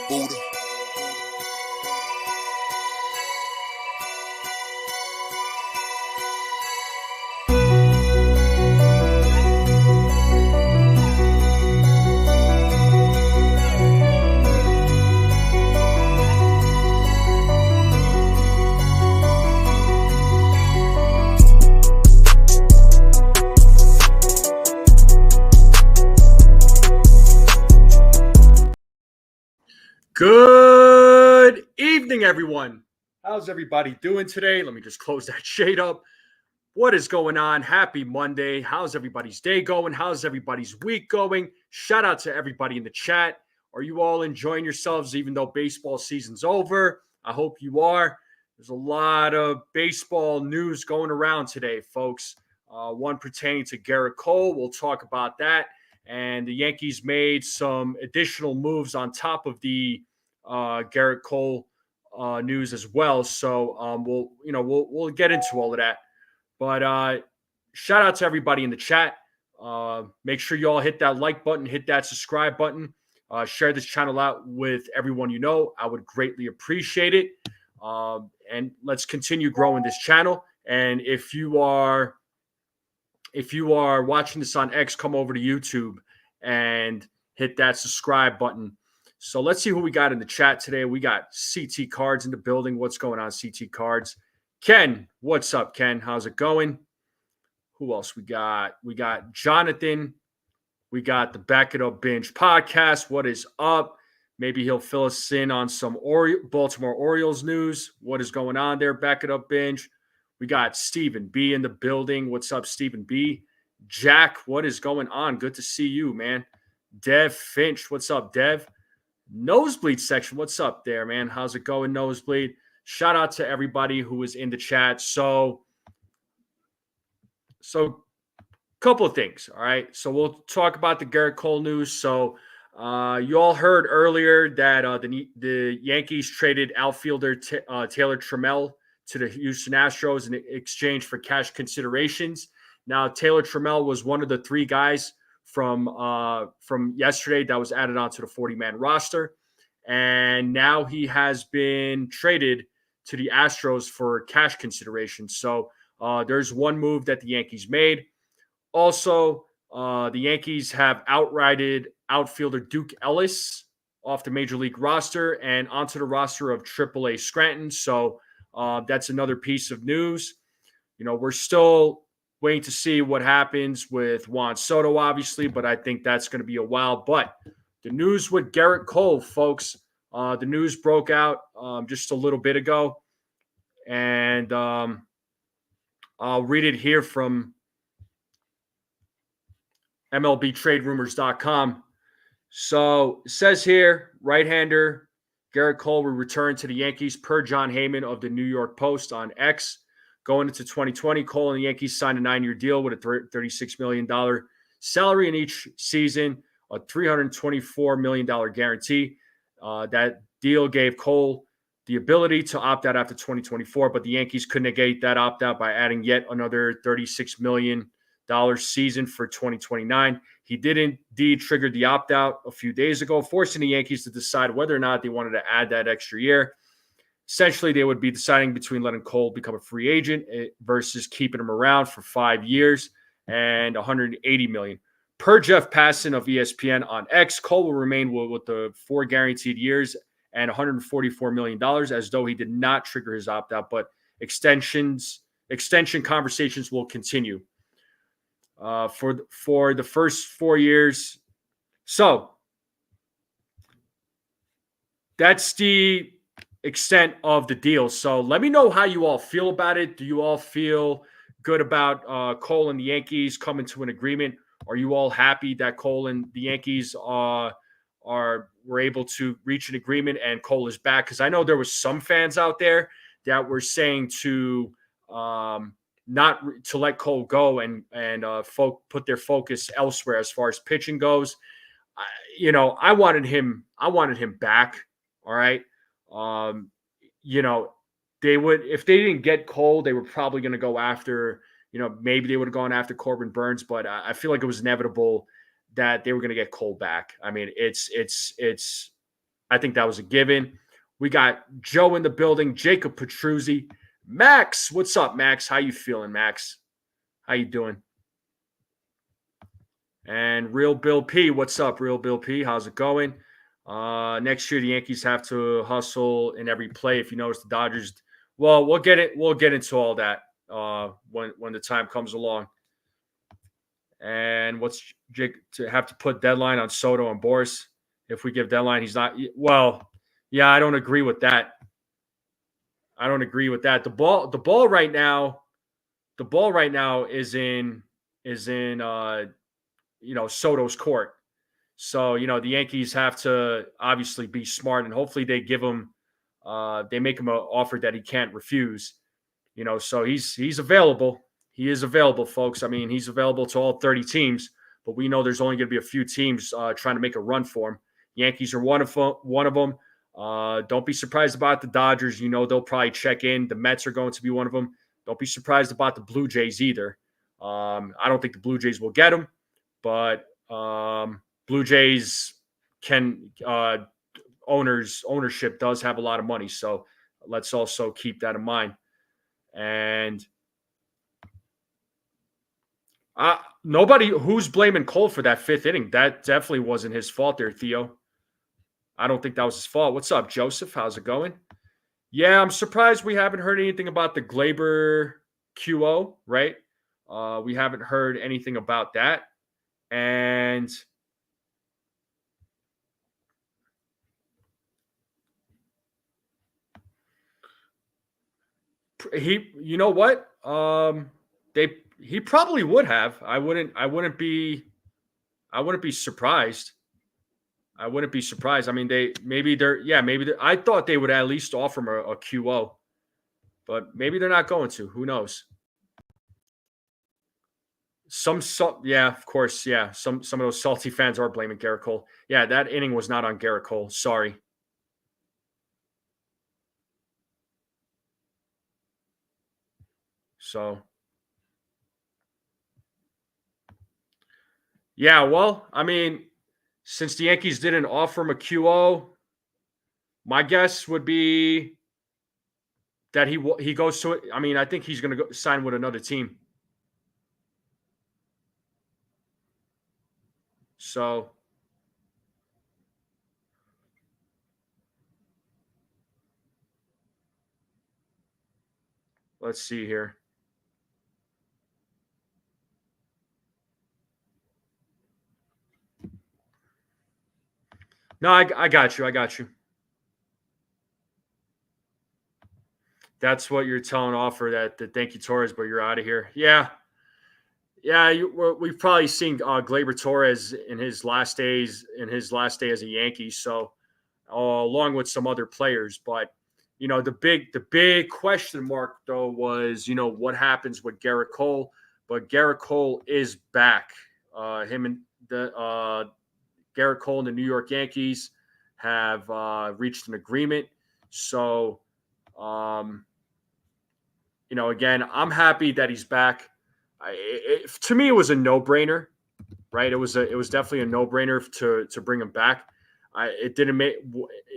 Buddha. Good evening, everyone. How's everybody doing today? Let me just close that shade up. What is going on? Happy Monday. How's everybody's day going? How's everybody's week going? Shout out to everybody in the chat. Are you all enjoying yourselves even though baseball season's over? I hope you are. There's a lot of baseball news going around today, folks. One pertaining to Gerrit Cole. We'll talk about that. And the Yankees made some additional moves on top of the Gerrit Cole news as well. So we'll get into all of that. But shout out to everybody in the chat. Make sure you all hit that like button, hit that subscribe button, share this channel out with everyone you know. I would greatly appreciate it. And let's continue growing this channel. And if you are watching this on X, come over to YouTube and hit that subscribe button. So let's see who we got in the chat today. We got CT Cards in the building. What's going on, CT Cards? Ken, what's up, Ken? How's it going? Who else we got? We got Jonathan. We got the Back It Up Binge podcast. What is up? Maybe he'll fill us in on some Baltimore Orioles news. What is going on there, Back It Up Binge? We got Stephen B in the building. What's up, Stephen B? Jack, what is going on? Good to see you, man. Dev Finch, what's up, Dev? Nosebleed section, what's up there, man? How's it going, Nosebleed? Shout out to everybody who was in the chat. So a couple of things, all right? So we'll talk about the Gerrit Cole news. So you all heard earlier that the Yankees traded outfielder Taylor Trammell to the Houston Astros in exchange for cash considerations. Now, Taylor Trammell was one of the three guys from yesterday that was added onto the 40-man roster. And now he has been traded to the Astros for cash consideration. So there's one move that the Yankees made. Also, the Yankees have outrighted outfielder Duke Ellis off the Major League roster and onto the roster of AAA Scranton. So that's another piece of news. You know, we're still waiting to see what happens with Juan Soto, obviously, but I think that's going to be a while. But the news with Gerrit Cole, folks, the news broke out just a little bit ago. And I'll read it here from MLBTradeRumors.com. So it says here, right-hander Gerrit Cole will return to the Yankees per John Heyman of the New York Post on X. Going into 2020, Cole and the Yankees signed a 9-year deal with a $36 million salary in each season, a $324 million guarantee. That deal gave Cole the ability to opt out after 2024, but the Yankees could negate that opt-out by adding yet another $36 million season for 2029. He did indeed trigger the opt-out a few days ago, forcing the Yankees to decide whether or not they wanted to add that extra year. Essentially, they would be deciding between letting Cole become a free agent versus keeping him around for 5 years and $180 million. Per Jeff Passan of ESPN on X, Cole will remain with the 4 guaranteed years and $144 million, as though he did not trigger his opt-out, but extension conversations will continue for the first 4 years. So that's the extent of the deal. So let me know how you all feel about it. Do you all feel good about Cole and the Yankees coming to an agreement? Are you all happy that Cole and the Yankees were able to reach an agreement and Cole is back? Because I know there was some fans out there that were saying to not to let Cole go and put their focus elsewhere as far as pitching goes. I wanted him back. All right. They would, if they didn't get Cole, they were probably going to go after, maybe they would have gone after Corbin Burns, but I feel like it was inevitable that they were going to get Cole back. I mean, it's I think that was a given. We got Joe in the building, Jacob Petruzzi. Max, what's up, Max? How you feeling, Max? How you doing? And Real Bill P, what's up, Real Bill P? How's it going? Next year the Yankees have to hustle in every play. If you notice the Dodgers, well, we'll get it. We'll get into all that when the time comes along. And what's Jake to have to put deadline on Soto and Boris? If we give deadline, he's not. Well, yeah, I don't agree with that. I don't agree with that. The ball right now is in Soto's court. So the Yankees have to obviously be smart, and hopefully they give him, they make him an offer that he can't refuse. So he's available. He is available, folks. I mean, he's available to all 30 teams, but we know there's only going to be a few teams trying to make a run for him. Yankees are one of them. Don't be surprised about the Dodgers. They'll probably check in. The Mets are going to be one of them. Don't be surprised about the Blue Jays either. I don't think the Blue Jays will get him, but Blue Jays can ownership does have a lot of money, so let's also keep that in mind. And nobody who's blaming Cole for that fifth inning. That definitely wasn't his fault there, Theo. I don't think that was his fault. What's up, Joseph? How's it going? Yeah, I'm surprised we haven't heard anything about the Glaber QO, right? We haven't heard anything about that. And you know what? He probably would have. I wouldn't be surprised. I wouldn't be surprised. I mean, I thought they would at least offer him a QO, but maybe they're not going to. Who knows? Yeah, of course, yeah. Some of those salty fans are blaming Gerrit Cole. Yeah, that inning was not on Gerrit Cole. Sorry. So, yeah, well, I mean, since the Yankees didn't offer him a QO, my guess would be that he goes to it. I mean, I think he's going to go sign with another team. So, let's see here. No, I got you. I got you. That's what you're telling offer that thank you Torres, but you're out of here. Yeah, yeah. We've probably seen Glaber Torres in his last day as a Yankee. So along with some other players, but the big question mark though was what happens with Gerrit Cole, but Gerrit Cole is back. Him and the Gerrit Cole and the New York Yankees have reached an agreement. So, again, I'm happy that he's back. To me, it was a no-brainer, right? It was definitely a no-brainer to bring him back. It didn't make.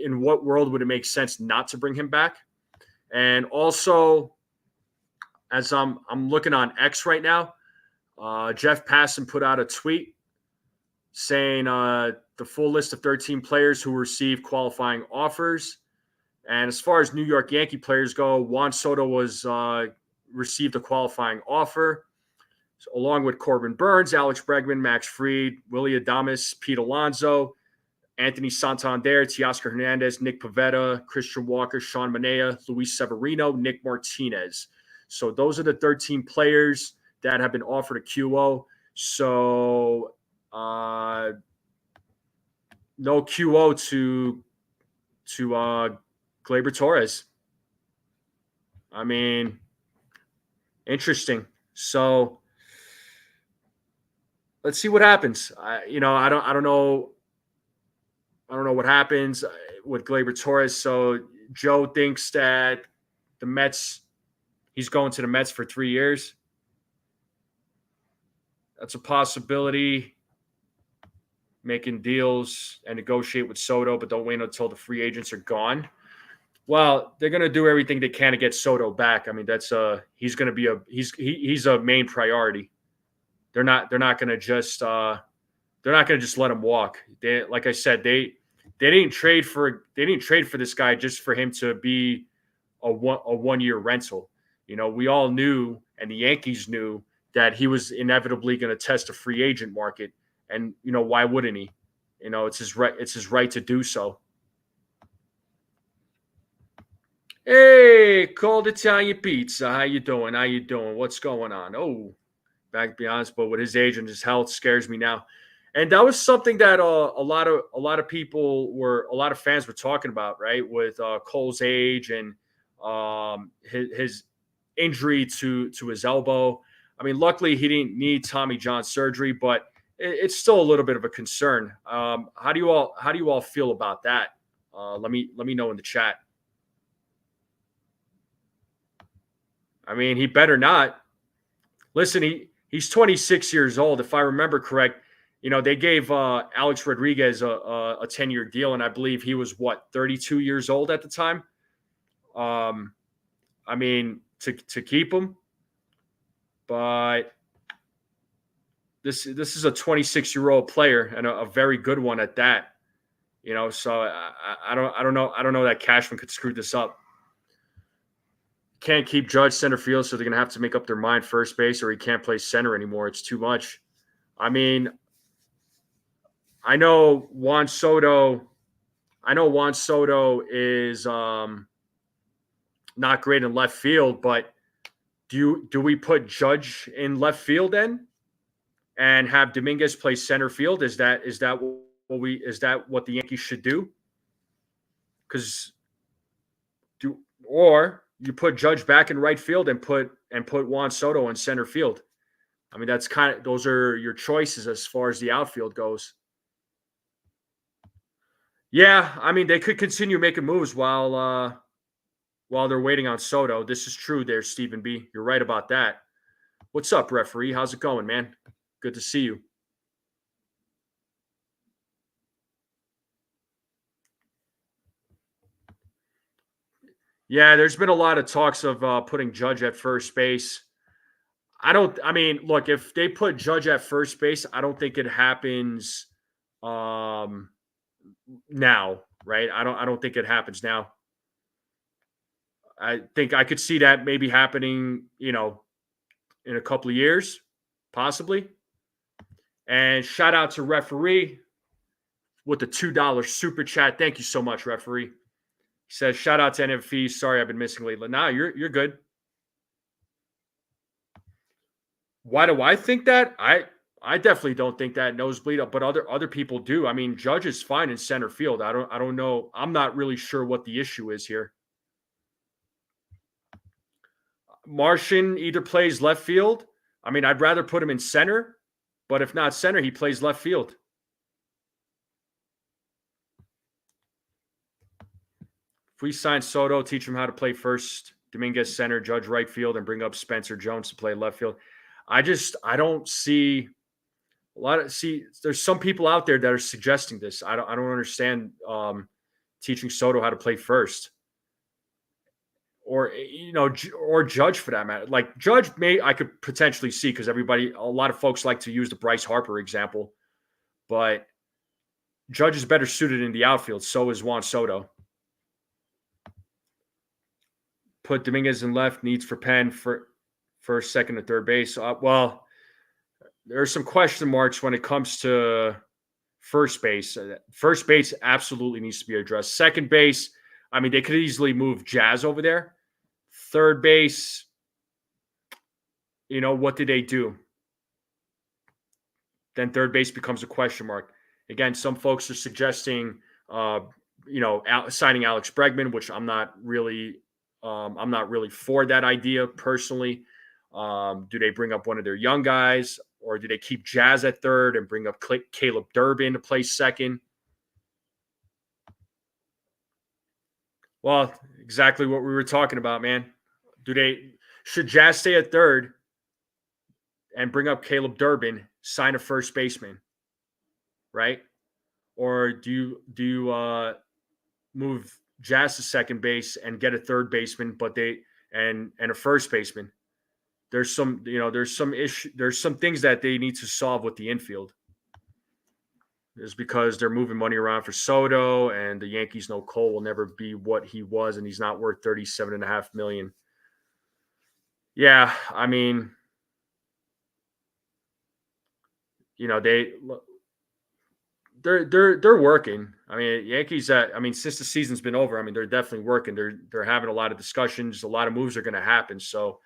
In what world would it make sense not to bring him back? And also, as I'm looking on X right now, Jeff Passan put out a tweet saying the full list of 13 players who received qualifying offers. And as far as New York Yankee players go, Juan Soto received a qualifying offer, along with Corbin Burns, Alex Bregman, Max Fried, Willie Adames, Pete Alonso, Anthony Santander, Teoscar Hernandez, Nick Pivetta, Christian Walker, Sean Manaea, Luis Severino, Nick Martinez. So those are the 13 players that have been offered a QO. So no QO to Glaber Torres. I mean, interesting. So let's see what happens. I don't know what happens with Glaber Torres. So Joe thinks that the Mets, he's going to the Mets for 3 years. That's a possibility. making deals and negotiate with Soto, but don't wait until the free agents are gone. Well, they're going to do everything they can to get Soto back. I mean, that's he's going to be he's a main priority. They're not going to just let him walk. They, like I said, they didn't trade for this guy just for him to be a 1 year rental. You know, we all knew, and the Yankees knew, that he was inevitably going to test the free agent market, and you know, why wouldn't he? You know, it's his right. It's his right to do so. Hey, cold Italian pizza. How you doing? How you doing? What's going on? Oh, back to be honest, but with his age and his health scares me now. And that was something that a lot of fans were talking about, right? With Cole's age and his injury to his elbow. I mean, luckily he didn't need Tommy John surgery, but it's still a little bit of a concern. How do you all feel about that? Let me know in the chat. I mean, he better not. Listen, he's 26 years old. If I remember correct, you know, they gave Alex Rodriguez a 10-year deal, and I believe he was 32 years old at the time. I mean, to keep him, but this is a 26-year-old player and a very good one at that. You know, so I don't know that Cashman could screw this up. Can't keep Judge center field, so they're going to have to make up their mind first base, or he can't play center anymore. It's too much. I mean, I know Juan Soto is not great in left field, but do we put Judge in left field then, and have Dominguez play center field? Is that what the Yankees should do? Or you put Judge back in right field and put Juan Soto in center field. I mean, those are your choices as far as the outfield goes. Yeah, I mean, they could continue making moves while they're waiting on Soto. This is true there, Stephen B. You're right about that. What's up, referee? How's it going, man? Good to see you. Yeah, there's been a lot of talks of putting Judge at first base. Look, if they put Judge at first base, I don't think it happens now, right? I don't think it happens now. I think I could see that maybe happening, you know, in a couple of years, possibly. And shout out to referee with the $2 super chat. Thank you so much, referee. He says, shout out to NFE. Sorry, I've been missing lately. Nah, you're good. Why do I think that? I definitely don't think that nosebleed up, but other people do. I mean, Judge is fine in center field. I don't know. I'm not really sure what the issue is here. Martian either plays left field. I mean, I'd rather put him in center, but if not center, he plays left field. If we sign Soto, teach him how to play first, Dominguez center, Judge right field, and bring up Spencer Jones to play left field. I don't see there's some people out there that are suggesting this. I don't understand teaching Soto how to play first. Or, you know, or Judge for that matter. Like Judge I could potentially see, because a lot of folks like to use the Bryce Harper example, but Judge is better suited in the outfield. So is Juan Soto. Put Dominguez in left, needs for Penn for first, second, or third base. Well, there are some question marks when it comes to first base. First base absolutely needs to be addressed. Second base, I mean, they could easily move Jazz over there. Third base, you know, what did they do? Then third base becomes a question mark. Again, some folks are suggesting, signing Alex Bregman, which I'm not really for that idea personally. Do they bring up one of their young guys, or do they keep Jazz at third and bring up Caleb Durbin to play second? Well, exactly what we were talking about, man. Should Jazz stay at third and bring up Caleb Durbin, sign a first baseman, right? or do you move Jazz to second base and get a third baseman, but and a first baseman? There's some things that they need to solve with the infield. Is because they're moving money around for Soto, and the Yankees know Cole will never be what he was, and he's not worth $37.5 million. Yeah, I mean, they're working. I mean, Yankees. I mean, since the season's been over, I mean, they're definitely working. They're having a lot of discussions. A lot of moves are going to happen. So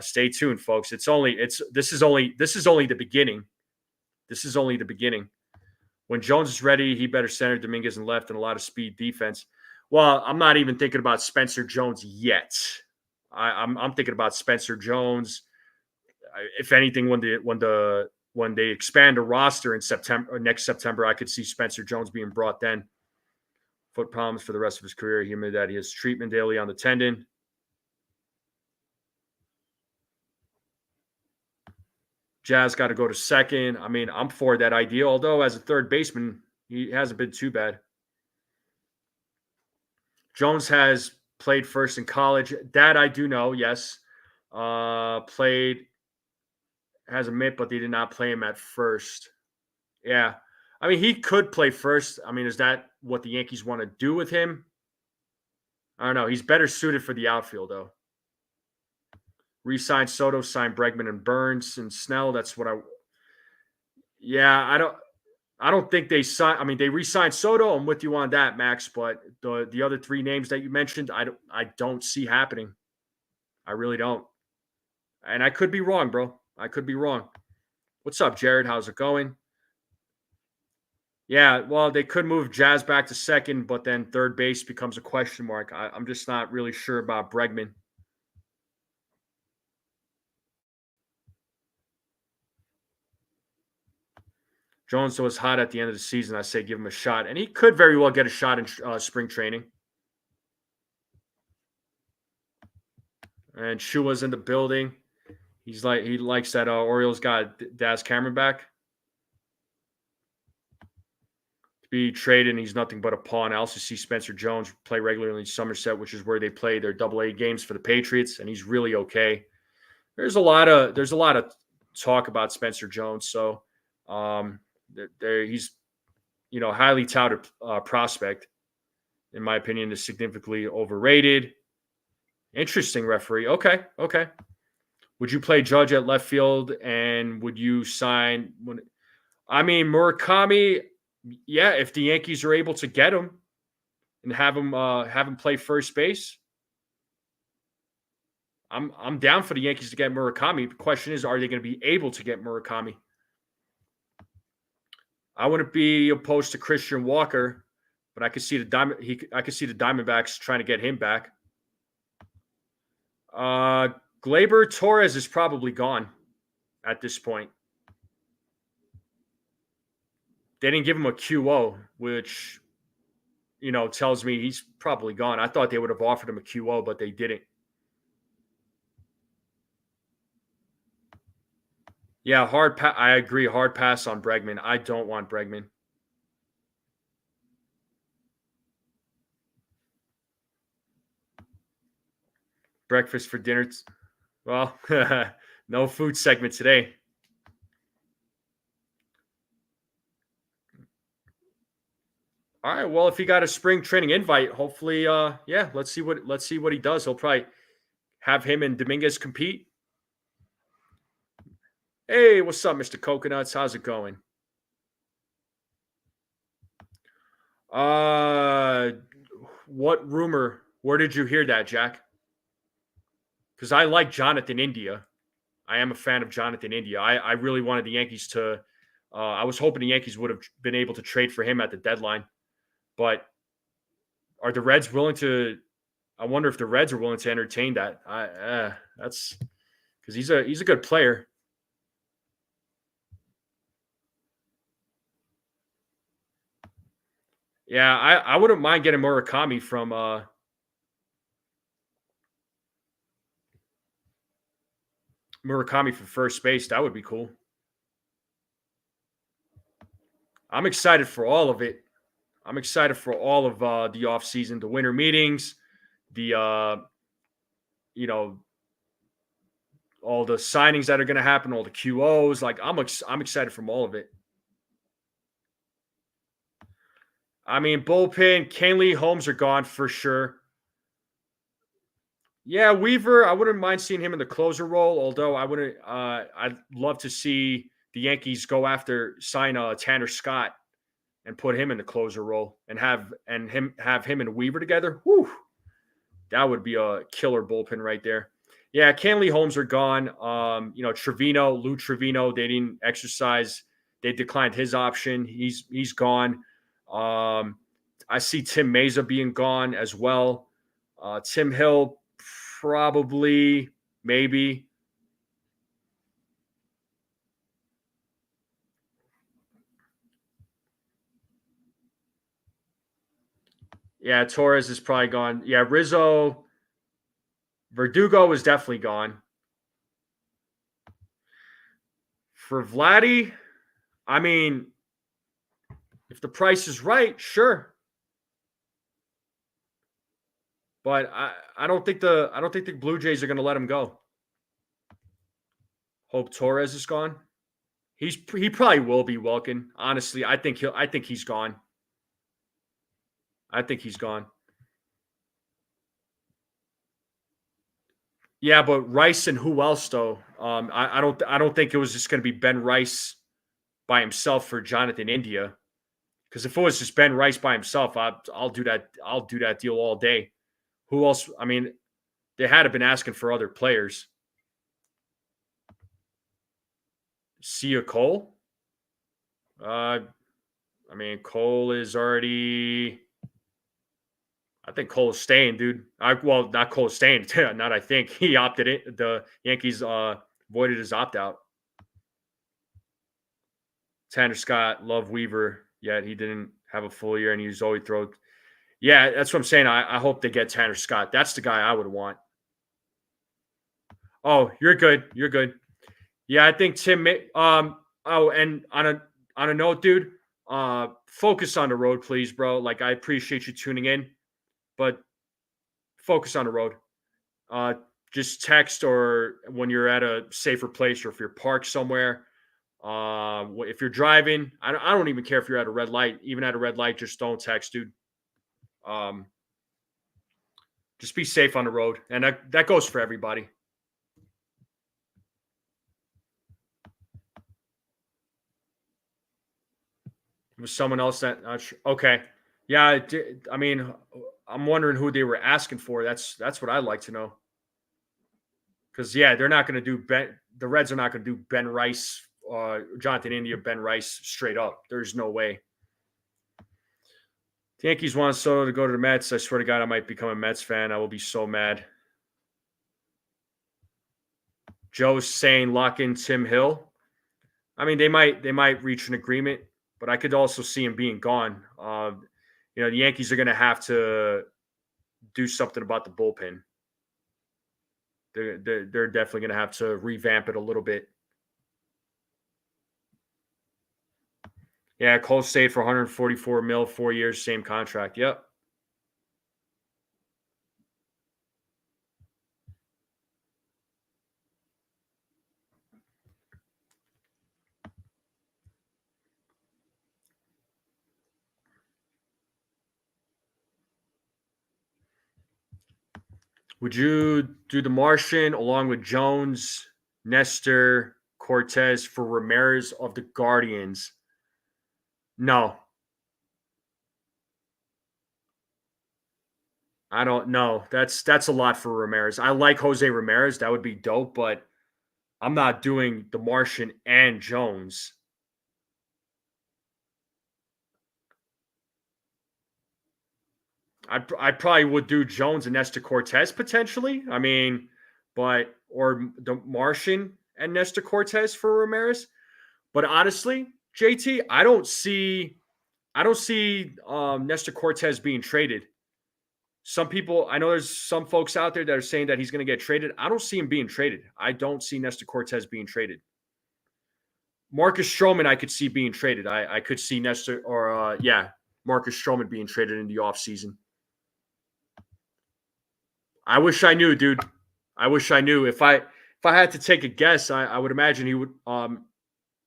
stay tuned, folks. This is only the beginning. This is only the beginning. When Jones is ready, he better center Dominguez and left and a lot of speed defense. Well, I'm not even thinking about Spencer Jones yet. I'm thinking about Spencer Jones. If anything, when they expand the roster in September or next September, I could see Spencer Jones being brought then. Foot problems for the rest of his career. He admitted that he has treatment daily on the tendon. Jazz got to go to second. I mean, I'm for that idea. Although as a third baseman, he hasn't been too bad. Jones has played first in college. That I do know, yes. Played has a mitt, but they did not play him at first. Yeah. I mean, he could play first. I mean, is that what the Yankees want to do with him? I don't know. He's better suited for the outfield, though. Re-signed Soto, signed Bregman and Burns and Snell. That's what I. Yeah, I don't think they signed. I mean, they re-signed Soto. I'm with you on that, Max. But the other three names that you mentioned, I don't see happening. I really don't. And I could be wrong, bro. I could be wrong. What's up, Jared? How's it going? Yeah, well, they could move Jazz back to second, but then third base becomes a question mark. I'm just not really sure about Bregman. Jones was hot at the end of the season. I say give him a shot, and he could very well get a shot in spring training. And Shua's in the building. He likes that Orioles got Daz Cameron back to be traded, and he's nothing but a pawn. I also see Spencer Jones play regularly in Somerset, which is where they play their AA games for the Patriots, and he's really okay. There's a lot of talk about Spencer Jones, so he's highly touted prospect. In my opinion, is significantly overrated. Interesting referee. Okay. Would you play Judge at left field, and would you sign? I mean, Murakami. Yeah, if the Yankees are able to get him and have him play first base, I'm down for the Yankees to get Murakami. The question is, are they going to be able to get Murakami? I wouldn't be opposed to Christian Walker, but I could see the Diamondbacks trying to get him back. Gleyber Torres is probably gone at this point. They didn't give him a QO, which tells me he's probably gone. I thought they would have offered him a QO, but they didn't. Yeah, I agree. Hard pass on Bregman. I don't want Bregman. Breakfast for dinner. Well, no food segment today. All right. Well, if he got a spring training invite, hopefully, let's see what he does. He'll probably have him and Dominguez compete. Hey, what's up, Mr. Coconuts? How's it going? What rumor? Where did you hear that, Jack? Because I like Jonathan India. I am a fan of Jonathan India. I really wanted the Yankees to. I was hoping the Yankees would have been able to trade for him at the deadline, but are the Reds willing to? I wonder if the Reds are willing to entertain that. That's because he's a good player. Yeah, I wouldn't mind getting Murakami from Murakami for first base. That would be cool. I'm excited for all of it. I'm excited for all of the offseason, the winter meetings, the you know, all the signings that are going to happen, all the QOs. Like I'm excited from all of it. I mean, bullpen, Canley, Holmes are gone for sure. Yeah, Weaver, I wouldn't mind seeing him in the closer role, although I wouldn't I'd love to see the Yankees go after sign Tanner Scott and put him in the closer role and have him and Weaver together. Whew, that would be a killer bullpen right there. Yeah, Canley, Holmes are gone. Lou Trevino, they didn't exercise. They declined his option. He's gone. I see Tim Mesa being gone as well. Tim Hill, probably, maybe. Yeah, Torres is probably gone. Yeah, Rizzo, Verdugo is definitely gone. For Vladdy, I mean, if the price is right, sure. But I don't think the Blue Jays are going to let him go. Hope Torres is gone. He probably will be Welkin. Honestly, I think he's gone. I think he's gone. Yeah, but Rice and who else though? I don't think it was just going to be Ben Rice by himself for Jonathan India. Because if it was just Ben Rice by himself, I'll do that. I'll do that deal all day. Who else? I mean, they had been asking for other players. Sia Cole. I mean, Cole is already. I think Cole is staying, dude. Not Cole is staying. Not I think he opted in. The Yankees voided his opt out. Tanner Scott, Love Weaver. Yet he didn't have a full year, and he was always throw. Yeah, that's what I'm saying. I hope they get Tanner Scott. That's the guy I would want. Oh, you're good. You're good. Yeah, I think Tim. Oh, and on a note, dude. Focus on the road, please, bro. Like I appreciate you tuning in, but focus on the road. Uh, just text or when you're at a safer place or if you're parked somewhere. If you're driving, I don't even care if you're at a red light. Even at a red light, just don't text, dude. Um, just be safe on the road, and that goes for everybody. It was someone else that okay, yeah. I mean, I'm wondering who they were asking for. That's what I'd like to know. Because yeah, they're not going to do Ben. The Reds are not going to do Ben Rice, Jonathan India, Ben Rice straight up. There's no way. The Yankees want Soto to go to the Mets. I swear to God, I might become a Mets fan. I will be so mad. Joe's saying lock in Tim Hill. I mean, they might reach an agreement, but I could also see him being gone. The Yankees are going to have to do something about the bullpen. They're definitely going to have to revamp it a little bit. Yeah, Cole stayed for 144 mil, 4 years, same contract. Yep. Would you do the Martian along with Jones, Nestor, Cortez for Ramirez of the Guardians? No, I don't know. That's a lot for Ramirez. I like Jose Ramirez. That would be dope, but I'm not doing the Martian and Jones. I probably would do Jones and Nestor Cortez potentially. I mean, but or the Martian and Nestor Cortez for Ramirez. But honestly, JT, I don't see Nestor Cortez being traded. Some people, I know there's some folks out there that are saying that he's going to get traded. I don't see him being traded. I don't see Nestor Cortez being traded. Marcus Stroman, I could see being traded. I could see Nestor or Marcus Stroman being traded in the offseason. I wish I knew, dude. I wish I knew. If I had to take a guess, I would imagine he would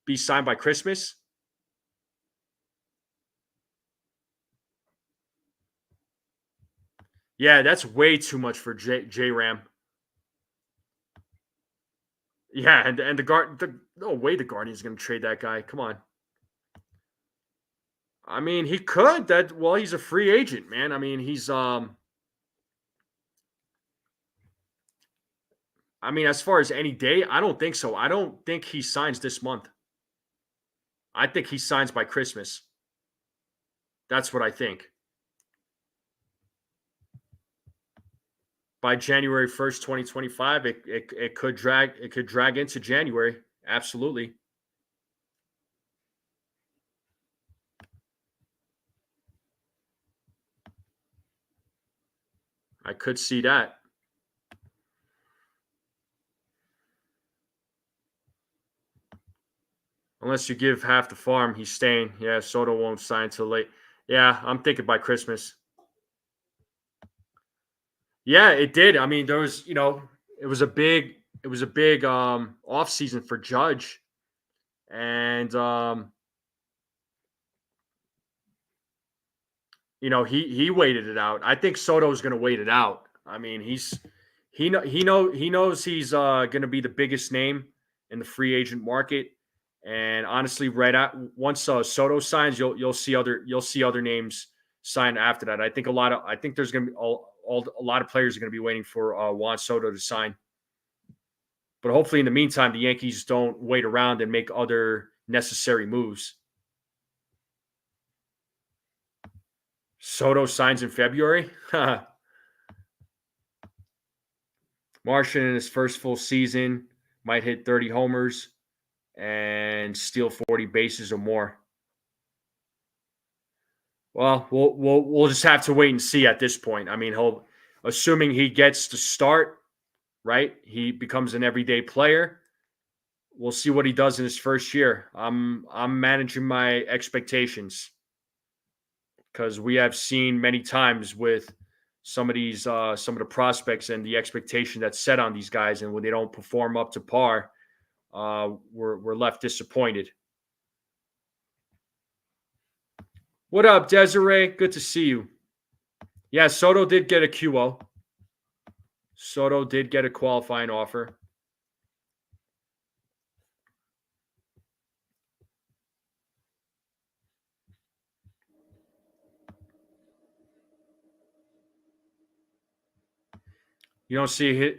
be signed by Christmas. Yeah, that's way too much for J Ram. Yeah, and no way the Guardians going to trade that guy. Come on. I mean, he could. He's a free agent, man. I mean, as far as any day, I don't think so. I don't think he signs this month. I think he signs by Christmas. That's what I think. By January 1st, 2025, it could drag into January. Absolutely. I could see that. Unless you give half the farm, he's staying. Yeah, Soto won't sign till late. Yeah, I'm thinking by Christmas. Yeah, it did. I mean, there was, it was a big off season for Judge. And he waited it out. I think Soto's going to wait it out. I mean, he knows he's going to be the biggest name in the free agent market. And honestly, once Soto signs, you'll see other names sign after that. I think there's going to be a lot of players are going to be waiting for Juan Soto to sign. But hopefully, in the meantime, the Yankees don't wait around and make other necessary moves. Soto signs in February. Martian in his first full season might hit 30 homers and steal 40 bases or more. Well, we'll just have to wait and see at this point. I mean, assuming he gets to start, right? He becomes an everyday player. We'll see what he does in his first year. I'm managing my expectations because we have seen many times with some of the prospects and the expectation that's set on these guys, and when they don't perform up to par, we're left disappointed. What up, Desiree? Good to see you. Yeah, Soto did get a QO. Soto did get a qualifying offer. You don't see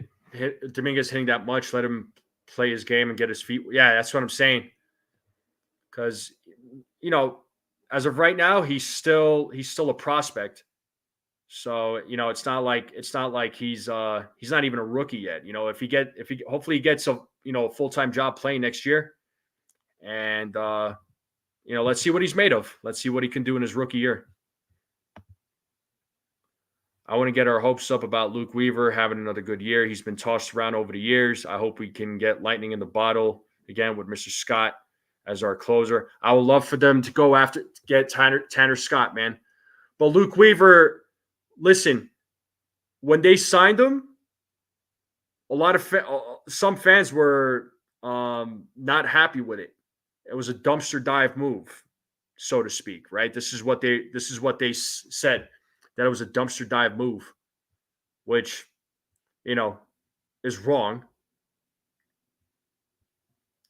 Dominguez hitting that much. Let him play his game and get his feet. Yeah, that's what I'm saying. Because as of right now, he's still a prospect. So it's not like he's not even a rookie yet. If he hopefully he gets a full-time job playing next year, and let's see what he's made of. Let's see what he can do in his rookie year. I want to get our hopes up about Luke Weaver having another good year. He's been tossed around over the years. I hope we can get lightning in the bottle again with Mr. Scott as our closer. I would love for them to go after get Tanner Scott, man. But Luke Weaver, listen, when they signed him, some fans were not happy with it. It was a dumpster dive move, so to speak, right? This is what they said, that it was a dumpster dive move, which is wrong.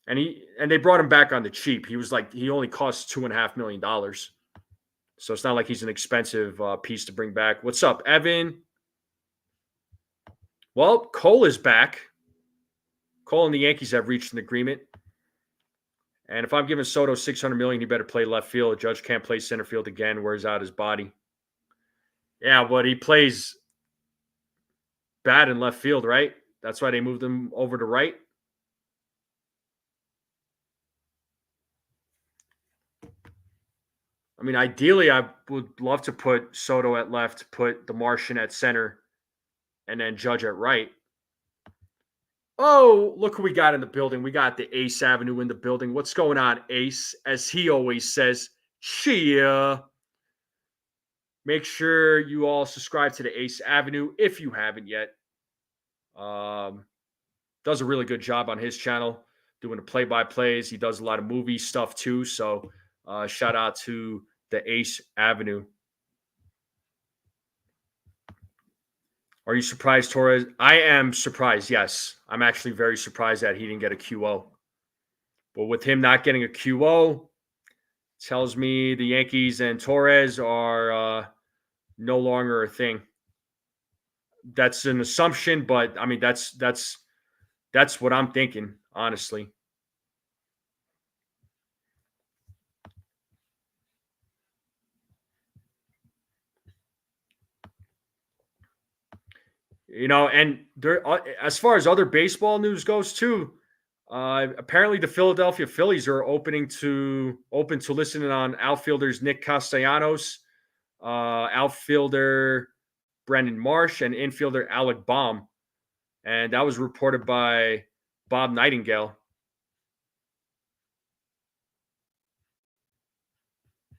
And they brought him back on the cheap. He only cost $2.5 million. So it's not like he's an expensive piece to bring back. What's up, Evan? Well, Cole is back. Cole and the Yankees have reached an agreement. And if I'm giving Soto $600 million, he better play left field. Judge can't play center field again. Wears out his body. Yeah, but he plays bad in left field, right? That's why they moved him over to right. I mean, ideally, I would love to put Soto at left, put the Martian at center, and then Judge at right. Oh, look who we got in the building. We got the Ace Avenue in the building. What's going on, Ace? As he always says, chia. Make sure you all subscribe to the Ace Avenue if you haven't yet. Does a really good job on his channel doing the play-by-plays. He does a lot of movie stuff too. So shout out to the Ace Avenue. Are you surprised, Torres? I am surprised, yes. I'm actually very surprised that he didn't get a QO. But with him not getting a QO, tells me the Yankees and Torres are no longer a thing. That's an assumption, but I mean that's what I'm thinking, honestly. And there, as far as other baseball news goes, too, apparently the Philadelphia Phillies are open to listening on outfielders Nick Castellanos, outfielder Brendan Marsh, and infielder Alec Baum, and that was reported by Bob Nightingale.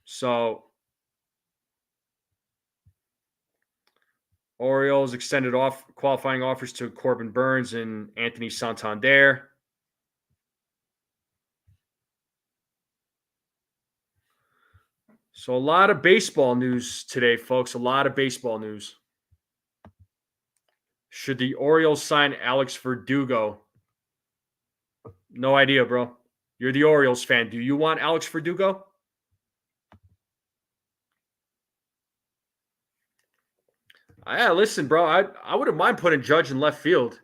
So Orioles extended off qualifying offers to Corbin Burns and Anthony Santander. So a lot of baseball news today, folks. A lot of baseball news. Should the Orioles sign Alex Verdugo? No idea, bro. You're the Orioles fan. Do you want Alex Verdugo? Yeah, listen, bro. I wouldn't mind putting Judge in left field.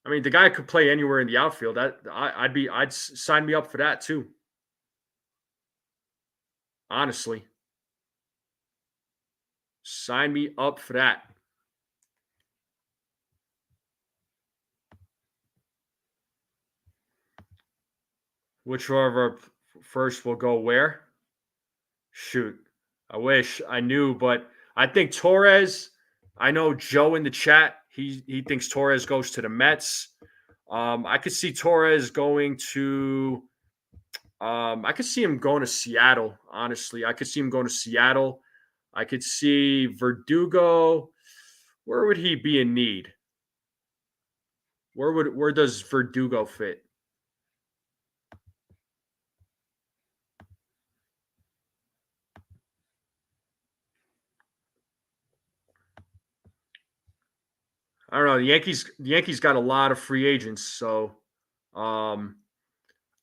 I mean, the guy could play anywhere in the outfield. I'd sign me up for that too. Honestly, sign me up for that. Which one of our first will go where? Shoot, I wish I knew, but I think Torres. I know Joe in the chat. He thinks Torres goes to the Mets. I could see Torres going to. I could see him going to Seattle. Honestly, I could see him going to Seattle. I could see Verdugo. Where would he be in need? Where does Verdugo fit? I don't know. The Yankees got a lot of free agents, so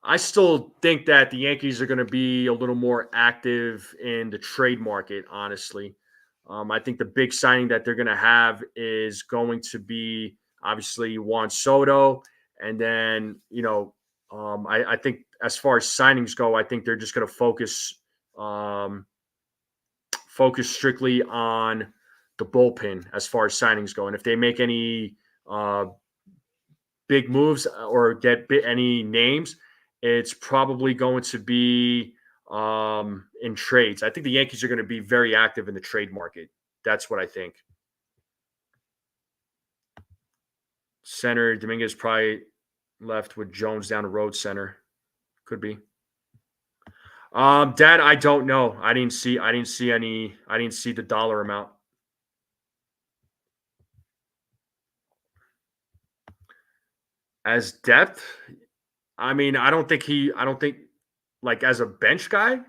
I still think that the Yankees are going to be a little more active in the trade market, honestly. I think the big signing that they're going to have is going to be obviously Juan Soto. And then, I think as far as signings go, I think they're just going to focus strictly on the bullpen as far as signings go. And if they make any big moves or get any names, it's probably going to be in trades. I think the Yankees are going to be very active in the trade market. That's what I think. Center, Dominguez probably left with Jones down the road center. Could be. Dad, I don't know. I didn't see the dollar amount. As depth, I mean, I don't think like as a bench guy.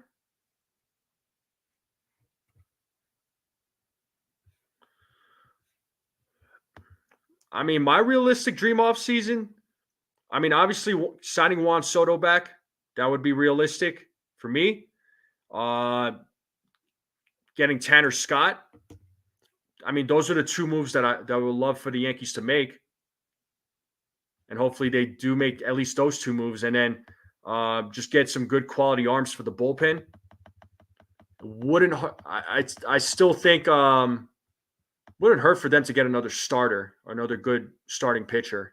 I mean, my realistic dream off season. I mean, obviously signing Juan Soto back, that would be realistic for me. Getting Tanner Scott. I mean, those are the two moves that I would love for the Yankees to make, and hopefully they do make at least those two moves, and then just get some good quality arms for the bullpen. Wouldn't I still think wouldn't hurt for them to get another starter or another good starting pitcher.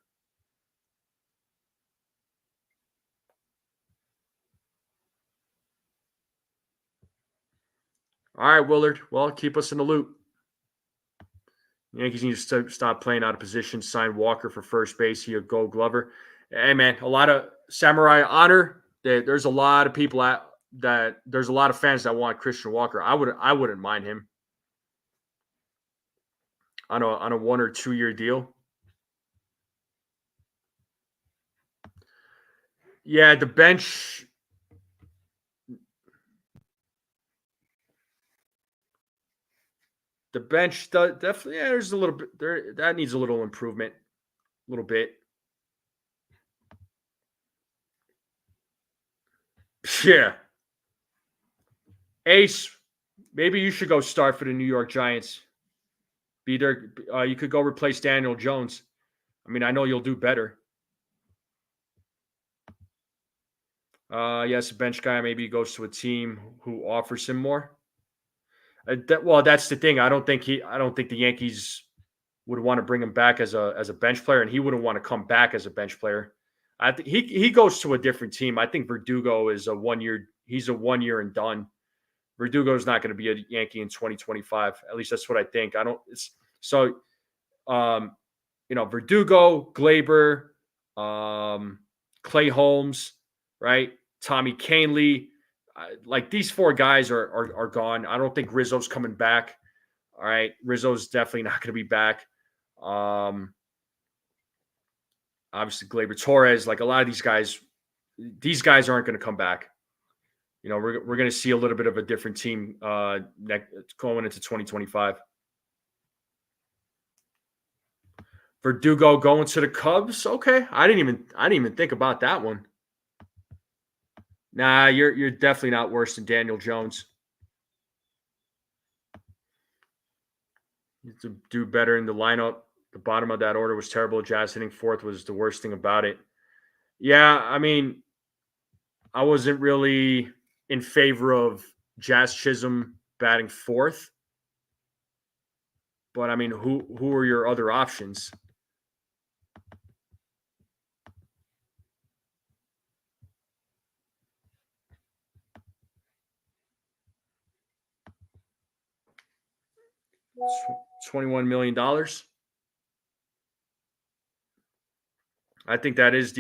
All right, Willard. Well, keep us in the loop. Yankees need to stop playing out of position. Sign Walker for first base. He a Gold Glover. Hey man, a lot of Samurai honor. There's a lot of people that there's a lot of fans that want Christian Walker. I wouldn't mind him on a 1 or 2 year deal. Yeah, the bench. The bench definitely. Yeah, there's a little bit there. That needs a little improvement. A little bit. Yeah. Ace, maybe you should go start for the New York Giants. Be there. You could go replace Daniel Jones. I mean, I know you'll do better. Yes, a bench guy maybe goes to a team who offers him more. Well, that's the thing. I don't think the Yankees would want to bring him back as a bench player, and he wouldn't want to come back as a bench player. I think he goes to a different team. I think Verdugo is a 1 year. He's a 1 year and done. Verdugo is not going to be a Yankee in 2025. At least that's what I think. I don't. It's so. Verdugo, Glaber, Clay Holmes, right? Tommy Kahnle. Like these 4 guys are gone. I don't think Rizzo's coming back. All right. Rizzo's definitely not going to be back. Obviously, Glaber Torres, like a lot of these guys aren't going to come back. We're going to see a little bit of a different team going into 2025. Verdugo going to the Cubs. Okay, I didn't even think about that one. Nah, you're definitely not worse than Daniel Jones. You have to do better in the lineup. The bottom of that order was terrible. Jazz hitting 4th was the worst thing about it. Yeah, I mean, I wasn't really in favor of Jazz Chisholm batting 4th. But I mean, who are your other options? $21 million. I think that is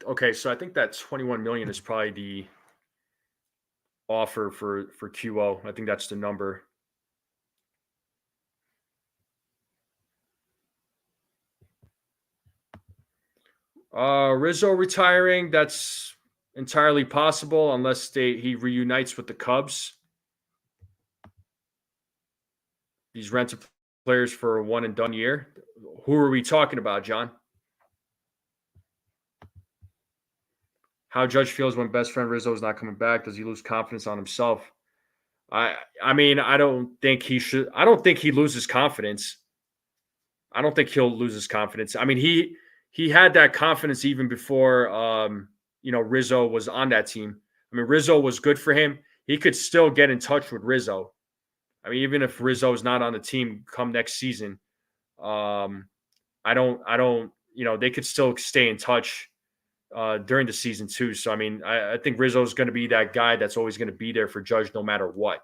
okay. So I think that 21 million is probably the offer for QO. I think that's the number. Rizzo retiring, that's entirely possible unless he reunites with the Cubs. These rented players for a 1 and done year. Who are we talking about, John? How Judge feels when best friend Rizzo is not coming back. Does he lose confidence on himself? I mean, I don't think he should. I don't think he loses confidence. I don't think he'll lose his confidence. I mean, he had that confidence even before Rizzo was on that team. I mean, Rizzo was good for him. He could still get in touch with Rizzo. I mean, even if Rizzo is not on the team come next season, I don't, they could still stay in touch during the season too. So, I mean, I think Rizzo is going to be that guy that's always going to be there for Judge no matter what.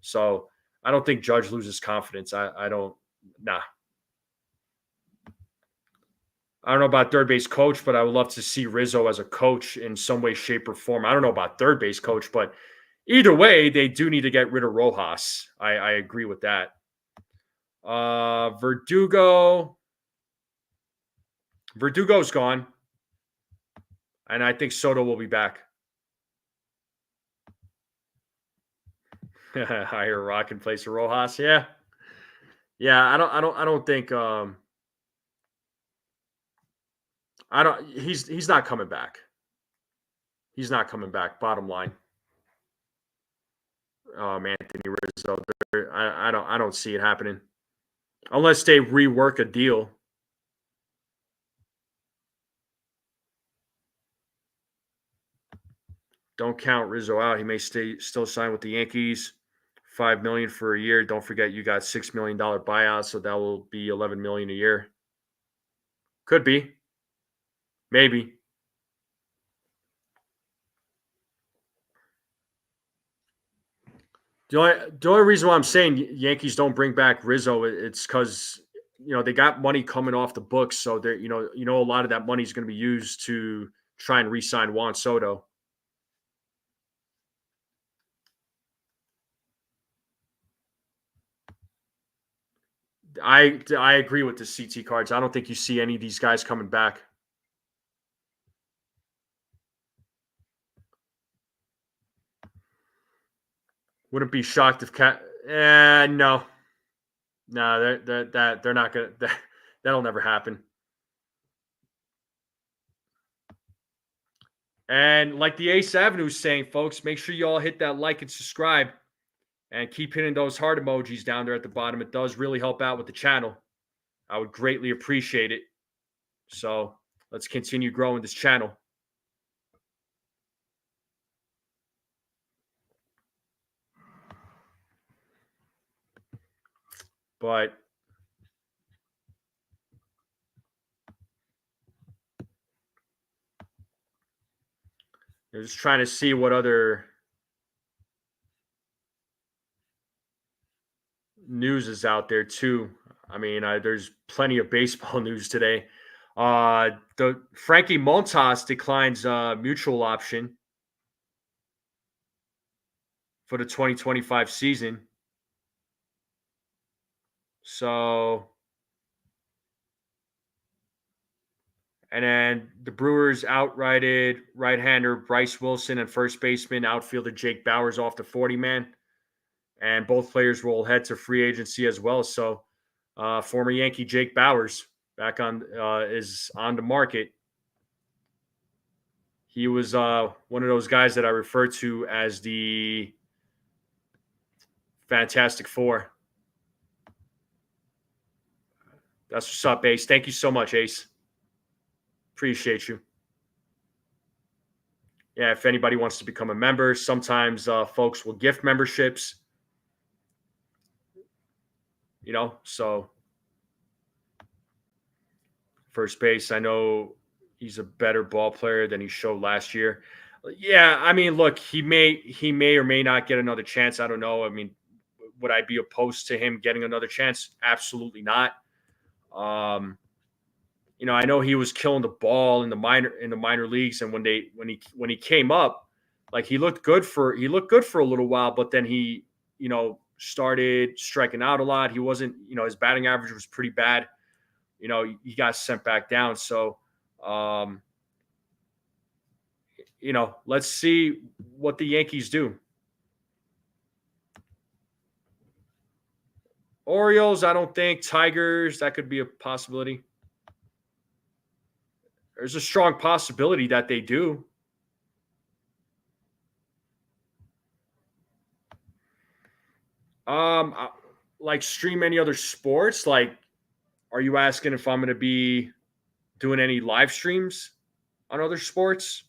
So I don't think Judge loses confidence. I don't, nah. I don't know about third base coach, but I would love to see Rizzo as a coach in some way, shape, or form. I don't know about third base coach, but either way, they do need to get rid of Rojas. I agree with that. Verdugo's gone. And I think Soto will be back. Hire Rock in place of Rojas. Yeah. Yeah, I don't think he's not coming back. He's not coming back, bottom line. Anthony Rizzo. I don't see it happening. Unless they rework a deal. Don't count Rizzo out. He may still sign with the Yankees. $5 million for a year. Don't forget you got $6 million buyout, so that will be $11 million a year. Could be. Maybe. The only reason why I'm saying Yankees don't bring back Rizzo, it's because they got money coming off the books, so they're a lot of that money is going to be used to try and re-sign Juan Soto. I agree with the CT cards. I don't think you see any of these guys coming back. Wouldn't be shocked if no, they're not gonna. That'll never happen. And like the Ace Avenue is saying, folks, make sure you all hit that like and subscribe, and keep hitting those heart emojis down there at the bottom. It does really help out with the channel. I would greatly appreciate it. So let's continue growing this channel. But I'm just trying to see what other news is out there too. I mean, there's plenty of baseball news today. The Frankie Montas declines mutual option for the 2025 season. So, and then the Brewers outrighted right-hander Bryce Wilson and first baseman outfielder Jake Bauers off the 40-man. And both players will head to free agency as well. So, former Yankee Jake Bauers back on is on the market. He was one of those guys that I refer to as the Fantastic Four. That's what's up, Ace. Thank you so much, Ace. Appreciate you. Yeah, if anybody wants to become a member, sometimes folks will gift memberships. So first base, I know he's a better ball player than he showed last year. Yeah, I mean, look, he may or may not get another chance. I don't know. I mean, would I be opposed to him getting another chance? Absolutely not. I know he was killing the ball in the minor leagues, and when he came up, like he looked good for a little while, but then he started striking out a lot. He wasn't, his batting average was pretty bad. He got sent back down. So, let's see what the Yankees do. Orioles, I don't think. Tigers, that could be a possibility. There's a strong possibility that they do. Like stream any other sports? Like, are you asking if I'm going to be doing any live streams on other sports?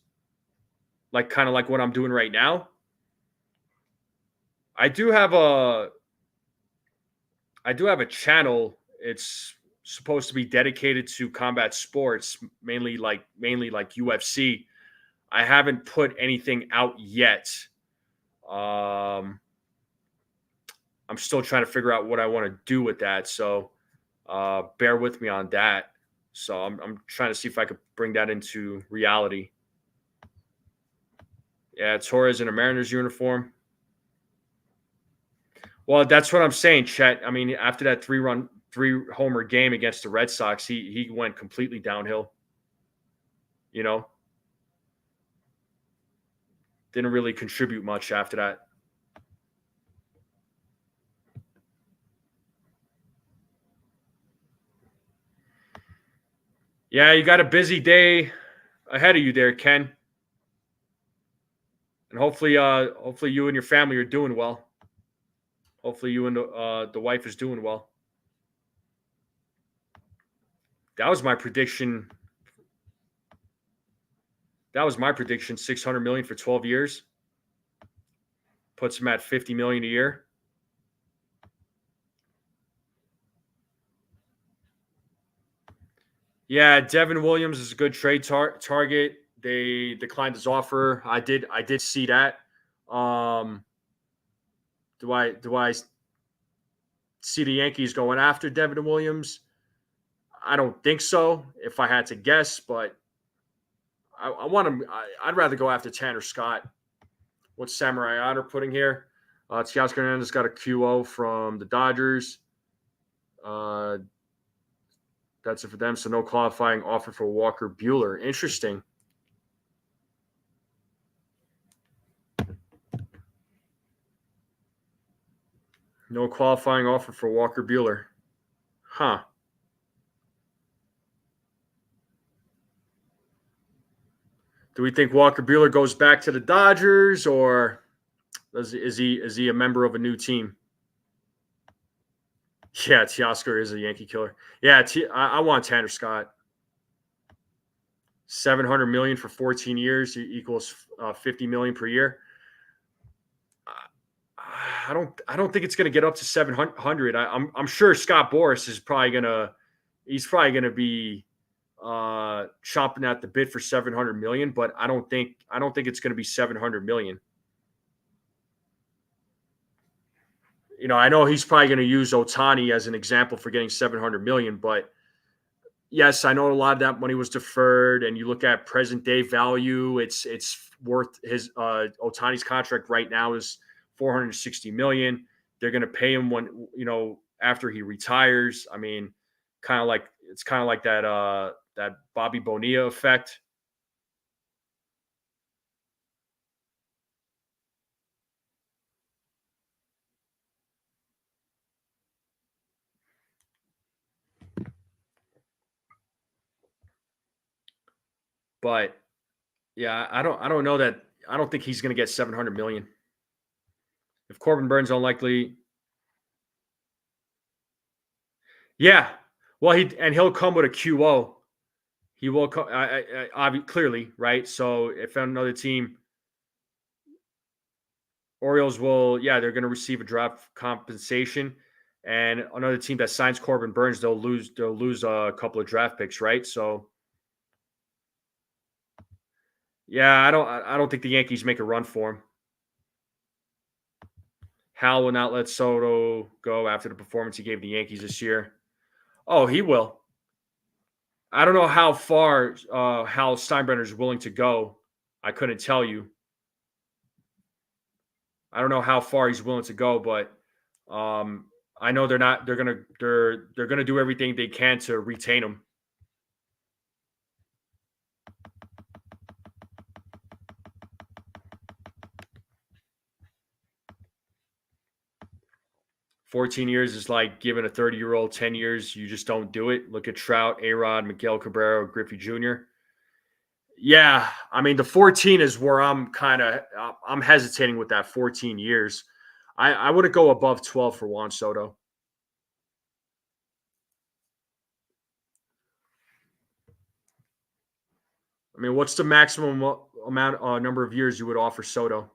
Like kind of like what I'm doing right now? I do have a channel. It's supposed to be dedicated to combat sports, mainly like UFC. I haven't put anything out yet. I'm still trying to figure out what I want to do with that. So bear with me on that. So I'm trying to see if I could bring that into reality. Yeah, Torres in a Mariners uniform. Well, that's what I'm saying, Chet. I mean, after that 3-homer game against the Red Sox, he went completely downhill. Didn't really contribute much after that. Yeah, you got a busy day ahead of you there, Ken. And hopefully you and your family are doing well. Hopefully you and the wife is doing well. That was my prediction. 600 million for 12 years. Puts him at 50 million a year. Yeah, Devin Williams is a good trade target. They declined his offer. I did see that. Do I see the Yankees going after Devin Williams? I don't think so. If I had to guess, but I want him. I'd rather go after Tanner Scott. What's Samurai Honor putting here? Teoscar Hernandez got a QO from the Dodgers. Uh, that's it for them. So no qualifying offer for Walker Buehler. Interesting. No qualifying offer for Walker Buehler. Huh. Do we think Walker Buehler goes back to the Dodgers, or is he a member of a new team? Yeah, Teoscar is a Yankee killer. Yeah, I want Tanner Scott. $700 million for 14 years equals $50 million per year. I don't think it's going to get up to 700. I'm sure Scott Boras is probably gonna be chomping at the bit for 700 million, but I don't think it's going to be 700 million. You know, I know he's probably going to use Ohtani as an example for getting 700 million, but yes, I know a lot of that money was deferred, and you look at present day value, it's worth his Ohtani's contract right now is 460 million. They're going to pay him when after he retires. I mean, it's kind of like that Bobby Bonilla effect. But yeah, I don't know that I don't think he's going to get 700 million. If Corbin Burns unlikely, yeah. Well, he'll come with a QO. He will come clearly, right? So if another team, Orioles will, yeah, they're going to receive a draft compensation, and another team that signs Corbin Burns, they'll lose a couple of draft picks, right? So yeah, I don't think the Yankees make a run for him. Hal will not let Soto go after the performance he gave the Yankees this year. Oh, he will. I don't know how far Hal Steinbrenner is willing to go. I couldn't tell you. I don't know how far he's willing to go, but I know they're not. They're gonna do everything they can to retain him. 14 years is like giving a 30-year-old 10 years. You just don't do it. Look at Trout, A-Rod, Miguel Cabrera, Griffey Jr. Yeah, I mean the 14 is where I'm hesitating with that 14 years. I wouldn't go above 12 for Juan Soto. I mean, what's the maximum amount number of years you would offer Soto?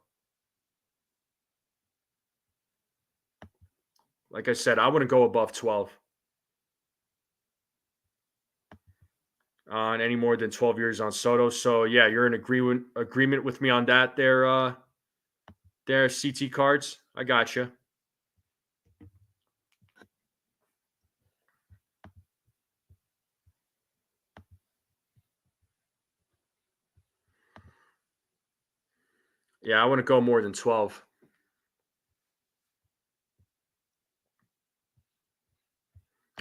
Like I said, I wouldn't go above 12 on any more than 12 years on Soto. So yeah, you're in agreement with me on that. There CT cards. I got you. Yeah, I wouldn't go more than 12.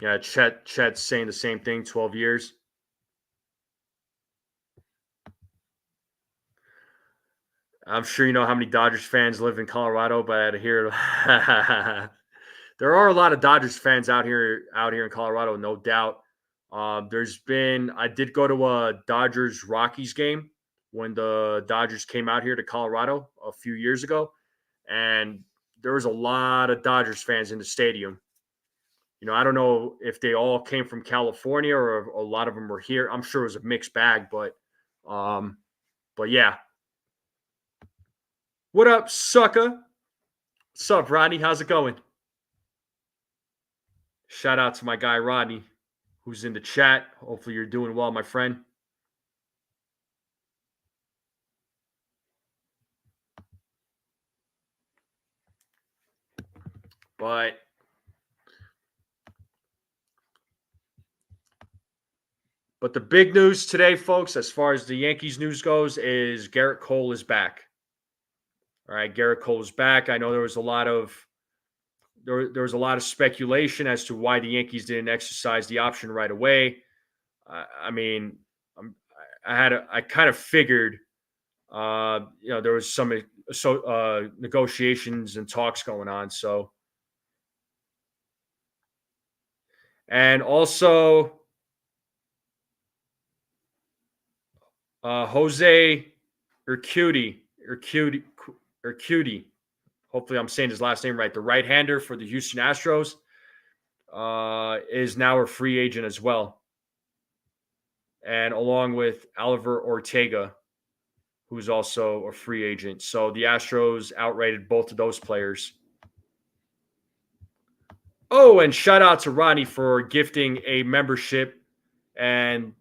Yeah, Chet's saying the same thing. 12 years. I'm sure you know how many Dodgers fans live in Colorado, but here there are a lot of Dodgers fans out here in Colorado, no doubt. I did go to a Dodgers Rockies game when the Dodgers came out here to Colorado a few years ago, and there was a lot of Dodgers fans in the stadium. I don't know if they all came from California or a lot of them were here. I'm sure it was a mixed bag, um, but yeah. What up, sucker? What's up, Rodney? How's it going? Shout out to my guy Rodney, who's in the chat. Hopefully, you're doing well, my friend. But the big news today, folks, as far as the Yankees news goes, is Gerrit Cole is back. All right, Gerrit Cole is back. I know there was a lot of speculation as to why the Yankees didn't exercise the option right away. I mean, I'm, I kind of figured, there was some negotiations and talks going on. So, and also Jose Urquidy. Hopefully, I'm saying his last name right. The right-hander for the Houston Astros is now a free agent as well, and along with Oliver Ortega, who's also a free agent. So the Astros outrighted both of those players. Oh, and shout out to Ronnie for gifting a membership, and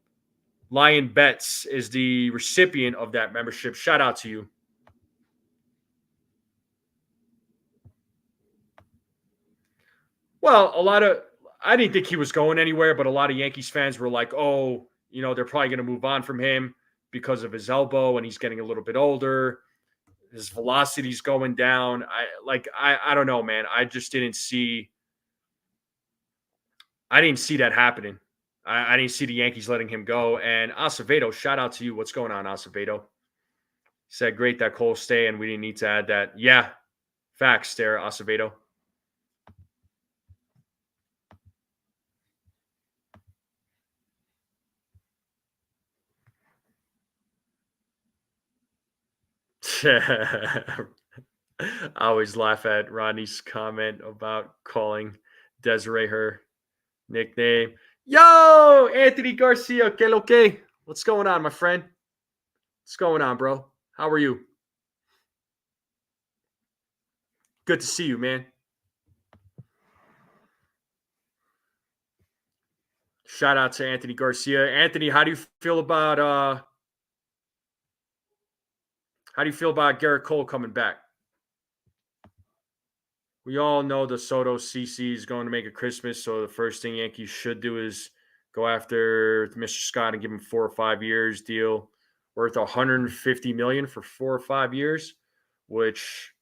Lion Bets is the recipient of that membership. Shout out to you. Well, I didn't think he was going anywhere, but a lot of Yankees fans were like, oh, they're probably going to move on from him because of his elbow and he's getting a little bit older. His velocity's going down. I don't know, man. I didn't see that happening. I didn't see the Yankees letting him go. And Acevedo, shout out to you. What's going on, Acevedo? He said, great that Cole stay, and we didn't need to add that. Yeah, facts there, Acevedo. I always laugh at Rodney's comment about calling Desiree her nickname. Yo, Anthony Garcia, que lo que? What's going on, my friend? What's going on, bro? How are you? Good to see you, man. Shout out to Anthony Garcia. Anthony, how do you feel about Gerrit Cole coming back? We all know the Soto CC is going to make a Christmas, so the first thing Yankees should do is go after Mr. Scott and give him 4 or 5 years deal worth $150 million for 4 or 5 years, which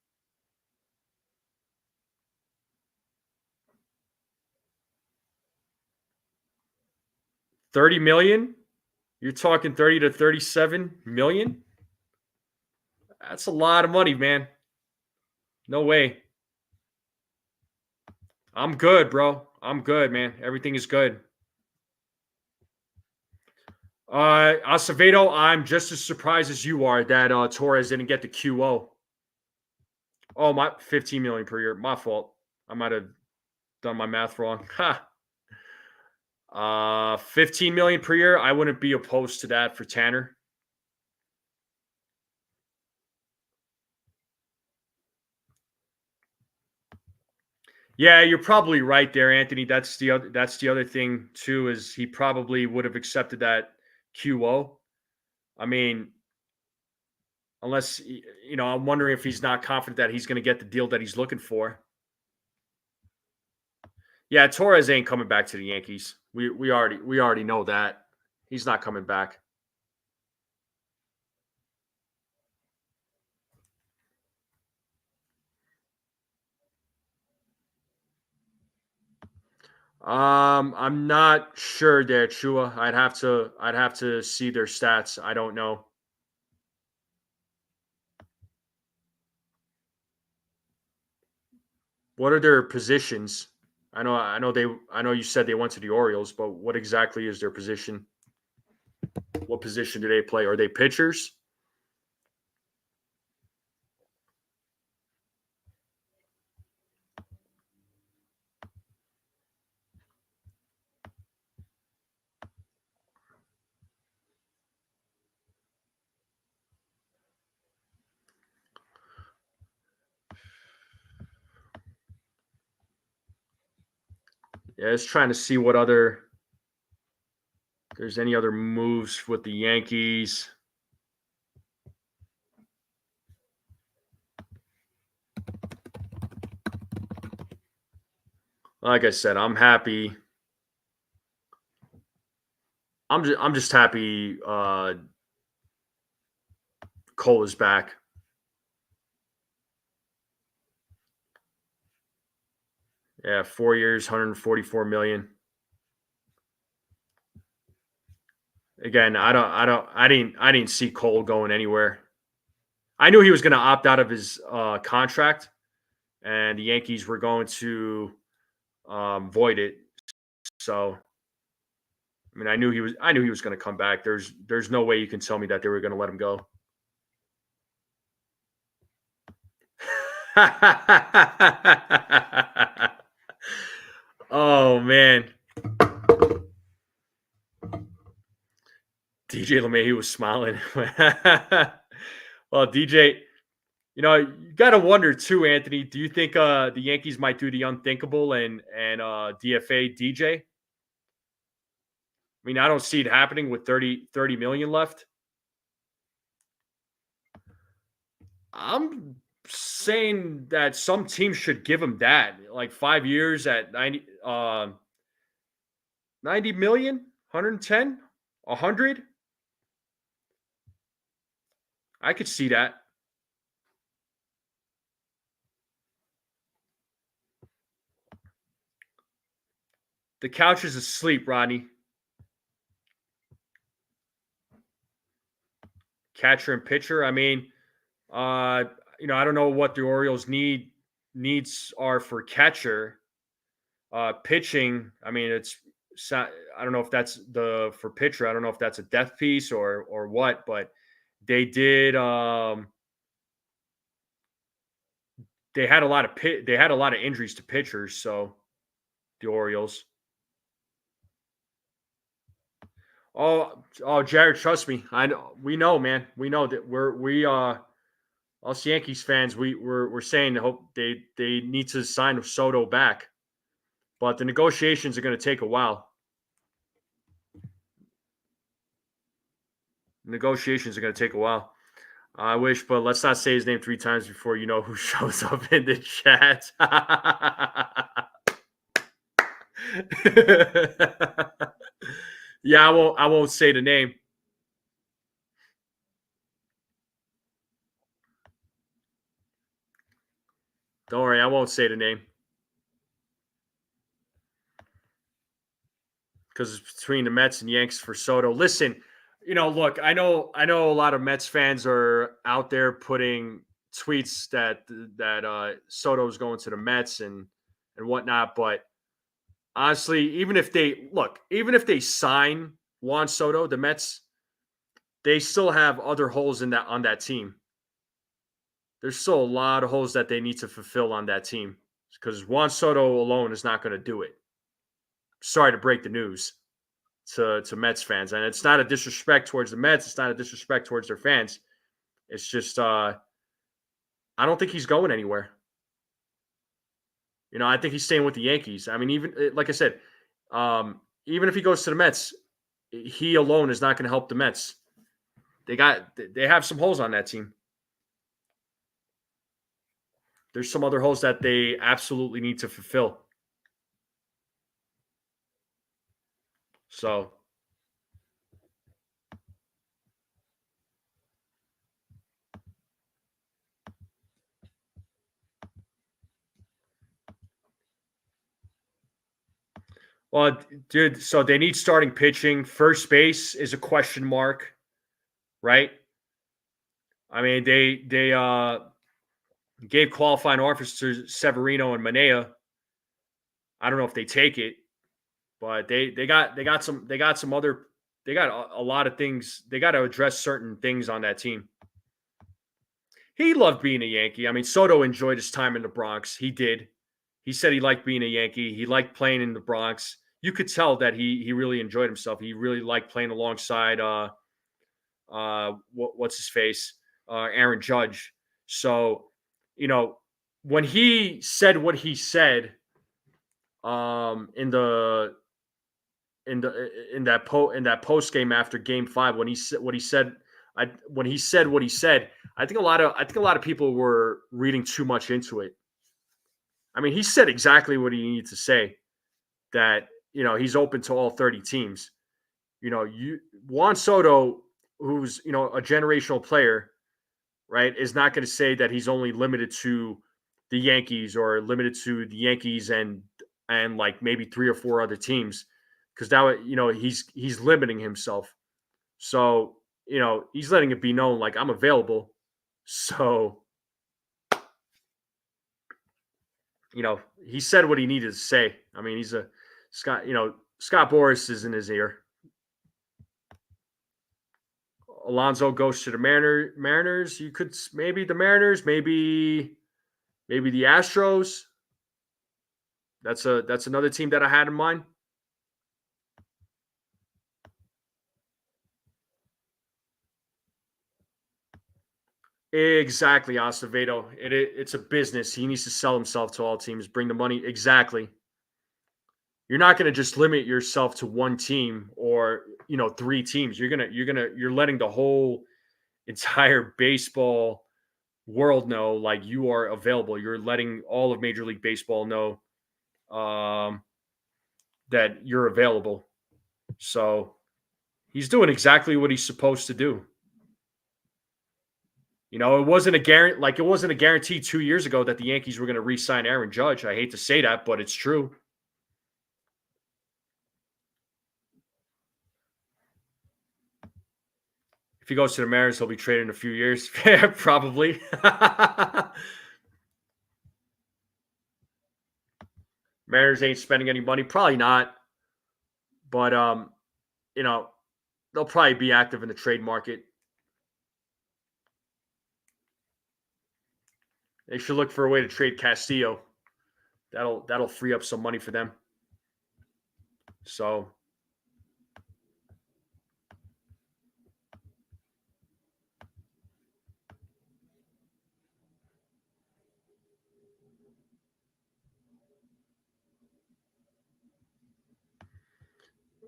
$30 million. You're talking 30 to 37 million. That's a lot of money, man. No way. I'm good, bro. I'm good, man. Everything is good. Acevedo, I'm just as surprised as you are that Torres didn't get the QO. Oh, my 15 million per year. My fault. I might have done my math wrong. Ha. 15 million per year. I wouldn't be opposed to that for Tanner. Yeah, you're probably right there, Anthony. That's the other thing too, is he probably would have accepted that QO. I mean, unless I'm wondering if he's not confident that he's going to get the deal that he's looking for. Yeah, Torres ain't coming back to the Yankees. We already know that. He's not coming back. I'm not sure there, Chua. I'd have to see their stats. I don't know. What are their positions? I know you said they went to the Orioles, but what exactly is their position? What position do they play? Are they pitchers? Yeah, it's trying to see what other there's any other moves with the Yankees. Like I said, I'm happy. I'm just happy Cole is back. Yeah, 4 years, 144 million. Again, I didn't see Cole going anywhere. I knew he was going to opt out of his contract, and the Yankees were going to void it. So, I mean, I knew he was going to come back. There's no way you can tell me that they were going to let him go. Oh man, DJ LeMahieu was smiling. Well, DJ, you got to wonder too, Anthony. Do you think the Yankees might do the unthinkable and DFA DJ? I mean, I don't see it happening with 30 million left. I'm saying that some teams should give him that, like 5 years at 90 million, 110, 100. I could see that. The couch is asleep, Rodney. Catcher and pitcher. I mean, I don't know what the Orioles needs are for catcher. Pitching. I mean, I don't know if that's for pitcher. I don't know if that's a death piece or what, but they did. They had a lot of injuries to pitchers. So the Orioles. Oh, Jared, trust me. We know, man. We know that us Yankees fans. We're saying hope they need to sign Soto back, but the negotiations are going to take a while. Negotiations are going to take a while. I wish, but let's not say his name 3 times before you know who shows up in the chat. Yeah, I won't say the name. Don't worry, I won't say the name. Because it's between the Mets and Yanks for Soto. Listen, look, I know a lot of Mets fans are out there putting tweets that Soto's going to the Mets and whatnot, but honestly, even if they sign Juan Soto, the Mets, they still have other holes on that team. There's still a lot of holes that they need to fulfill on that team because Juan Soto alone is not going to do it. Sorry to break the news to Mets fans, and it's not a disrespect towards the Mets. It's not a disrespect towards their fans. It's just I don't think he's going anywhere. I think he's staying with the Yankees. I mean, even like I said, even if he goes to the Mets, he alone is not going to help the Mets. They have some holes on that team. There's some other holes that they absolutely need to fulfill. So, well, dude, so they need starting pitching. First base is a question mark, right? I mean, they gave qualifying offers to Severino and Manea. I don't know if they take it, but they got a lot of things. They got to address certain things on that team. He loved being a Yankee. I mean, Soto enjoyed his time in the Bronx. He did. He said he liked being a Yankee. He liked playing in the Bronx. You could tell that he really enjoyed himself. He really liked playing alongside what's his face, Aaron Judge. So, when he said what he said, in that post game after Game 5, when he said what he said, I think a lot of people were reading too much into it. I mean, he said exactly what he needed to say, that, he's open to all 30 teams. Juan Soto, who's, a generational player, right, is not going to say that he's only limited to the Yankees or limited to the Yankees and like maybe three or four other teams, because now he's limiting himself. So he's letting it be known, like, I'm available. So he said what he needed to say. I mean, he's a Scott. Scott Boras is in his ear. Alonso goes to the Mariners. You could maybe the Mariners, maybe the Astros. That's another team that I had in mind. Exactly, Acevedo. It's a business. He needs to sell himself to all teams, bring the money. Exactly. You're not going to just limit yourself to one team or three teams. You're letting the whole entire baseball world know, like, you are available. You're letting all of Major League Baseball know that you're available. So he's doing exactly what he's supposed to do. It wasn't a guarantee 2 years ago that the Yankees were going to re-sign Aaron Judge. I hate to say that, but it's true. If he goes to the Mariners, he'll be traded in a few years. Probably. Mariners ain't spending any money. Probably not. But, they'll probably be active in the trade market. They should look for a way to trade Castillo. That'll free up some money for them. So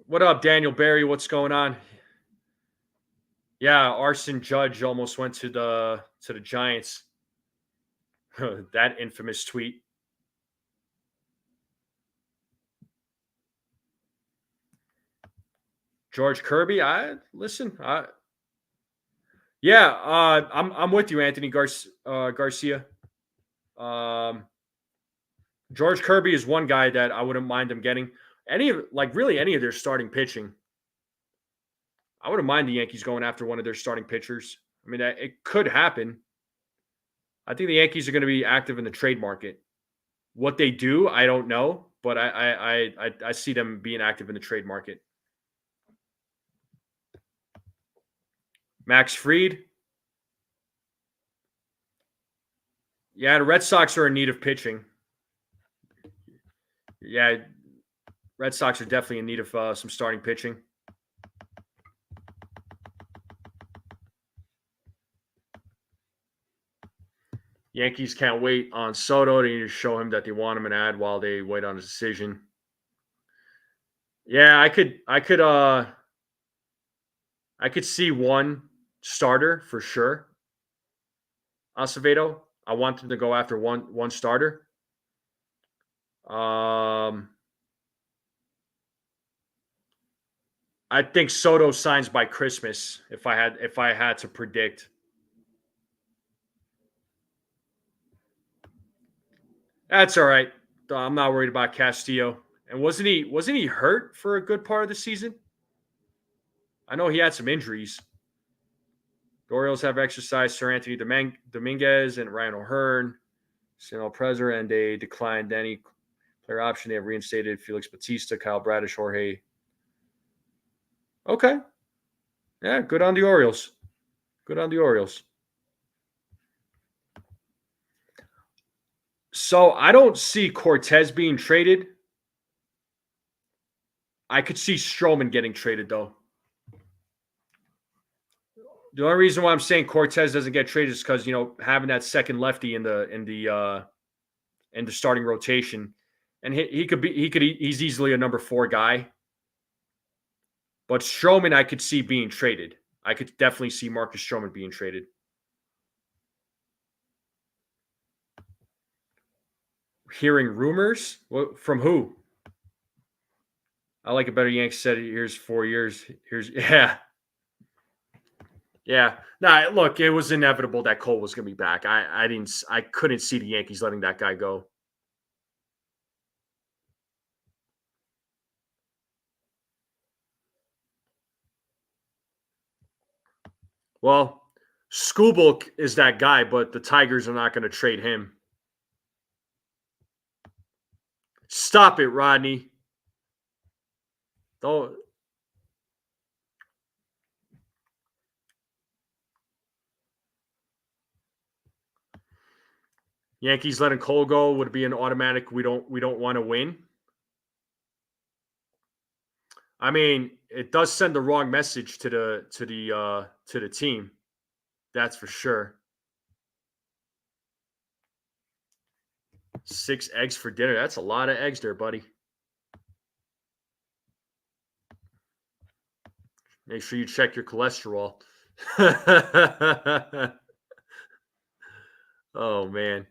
what up, Daniel Barry? What's going on? Yeah, Arson Judge almost went to the Giants. That infamous tweet. George Kirby, I'm with you, Anthony Garcia. George Kirby is one guy that I wouldn't mind them getting. Any of their starting pitching. I wouldn't mind the Yankees going after one of their starting pitchers. I mean, it could happen. I think the Yankees are going to be active in the trade market. What they do, I don't know, but I see them being active in the trade market. Max Fried. Yeah, the Red Sox are in need of pitching. Yeah, Red Sox are definitely in need of some starting pitching. Yankees can't wait on Soto. They need to show him that they want him an ad while they wait on his decision. Yeah, I could see one starter for sure. Acevedo. I want them to go after one starter. I think Soto signs by Christmas if I had to predict. That's all right. I'm not worried about Castillo. And wasn't he hurt for a good part of the season? I know he had some injuries. The Orioles have exercised Sir Anthony Dominguez and Ryan O'Hearn, Snell Peraza, and they declined any player option. They have reinstated Felix Bautista, Kyle Bradish, Jorge. Okay. Yeah, good on the Orioles. Good on the Orioles. So I don't see Cortez being traded. I could see Stroman getting traded, though. The only reason why I'm saying Cortez doesn't get traded is because having that second lefty in the starting rotation, and he's easily a number 4 guy. But Stroman, I could see being traded. I could definitely see Marcus Stroman being traded. Hearing rumors? What, from who? I like it better. Yanks said here's 4 years. Here's yeah. Yeah. Nah, look, it was inevitable that Cole was gonna be back. I couldn't see the Yankees letting that guy go. Well, Skubal is that guy, but the Tigers are not gonna trade him. Stop it, Rodney. Don't Yankees letting Cole go would be an automatic we don't want to win. I mean, it does send the wrong message to the team. That's for sure. 6 eggs for dinner. That's a lot of eggs there, buddy. Make sure you check your cholesterol. Oh man.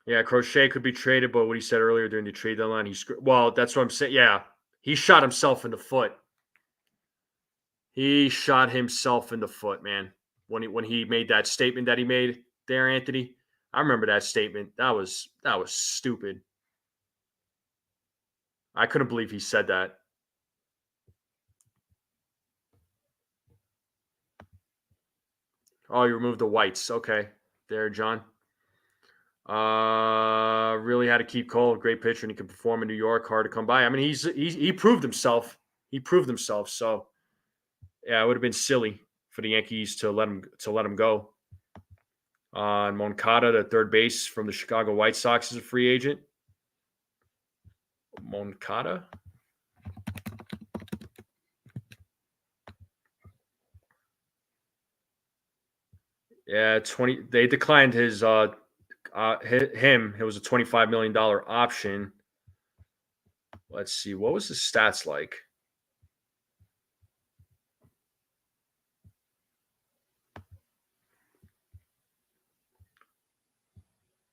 Yeah, Crochet could be traded, but what he said earlier during the trade deadline, well, that's what I'm saying. Yeah, he shot himself in the foot. He shot himself in the foot, man. When he made that statement that he made there, Anthony. I remember that statement. That was stupid. I couldn't believe he said that. Oh, you removed the whites. Okay, there, John. Really had to keep Cole. Great pitcher, and he can perform in New York. Hard to come by. I mean, he proved himself. He proved himself. So yeah, it would have been silly for the Yankees to let him go. And Moncada, the third base from the Chicago White Sox, is a free agent. Moncada. Yeah, 20. They declined him. It was a $25 million option. Let's see. What was his stats like?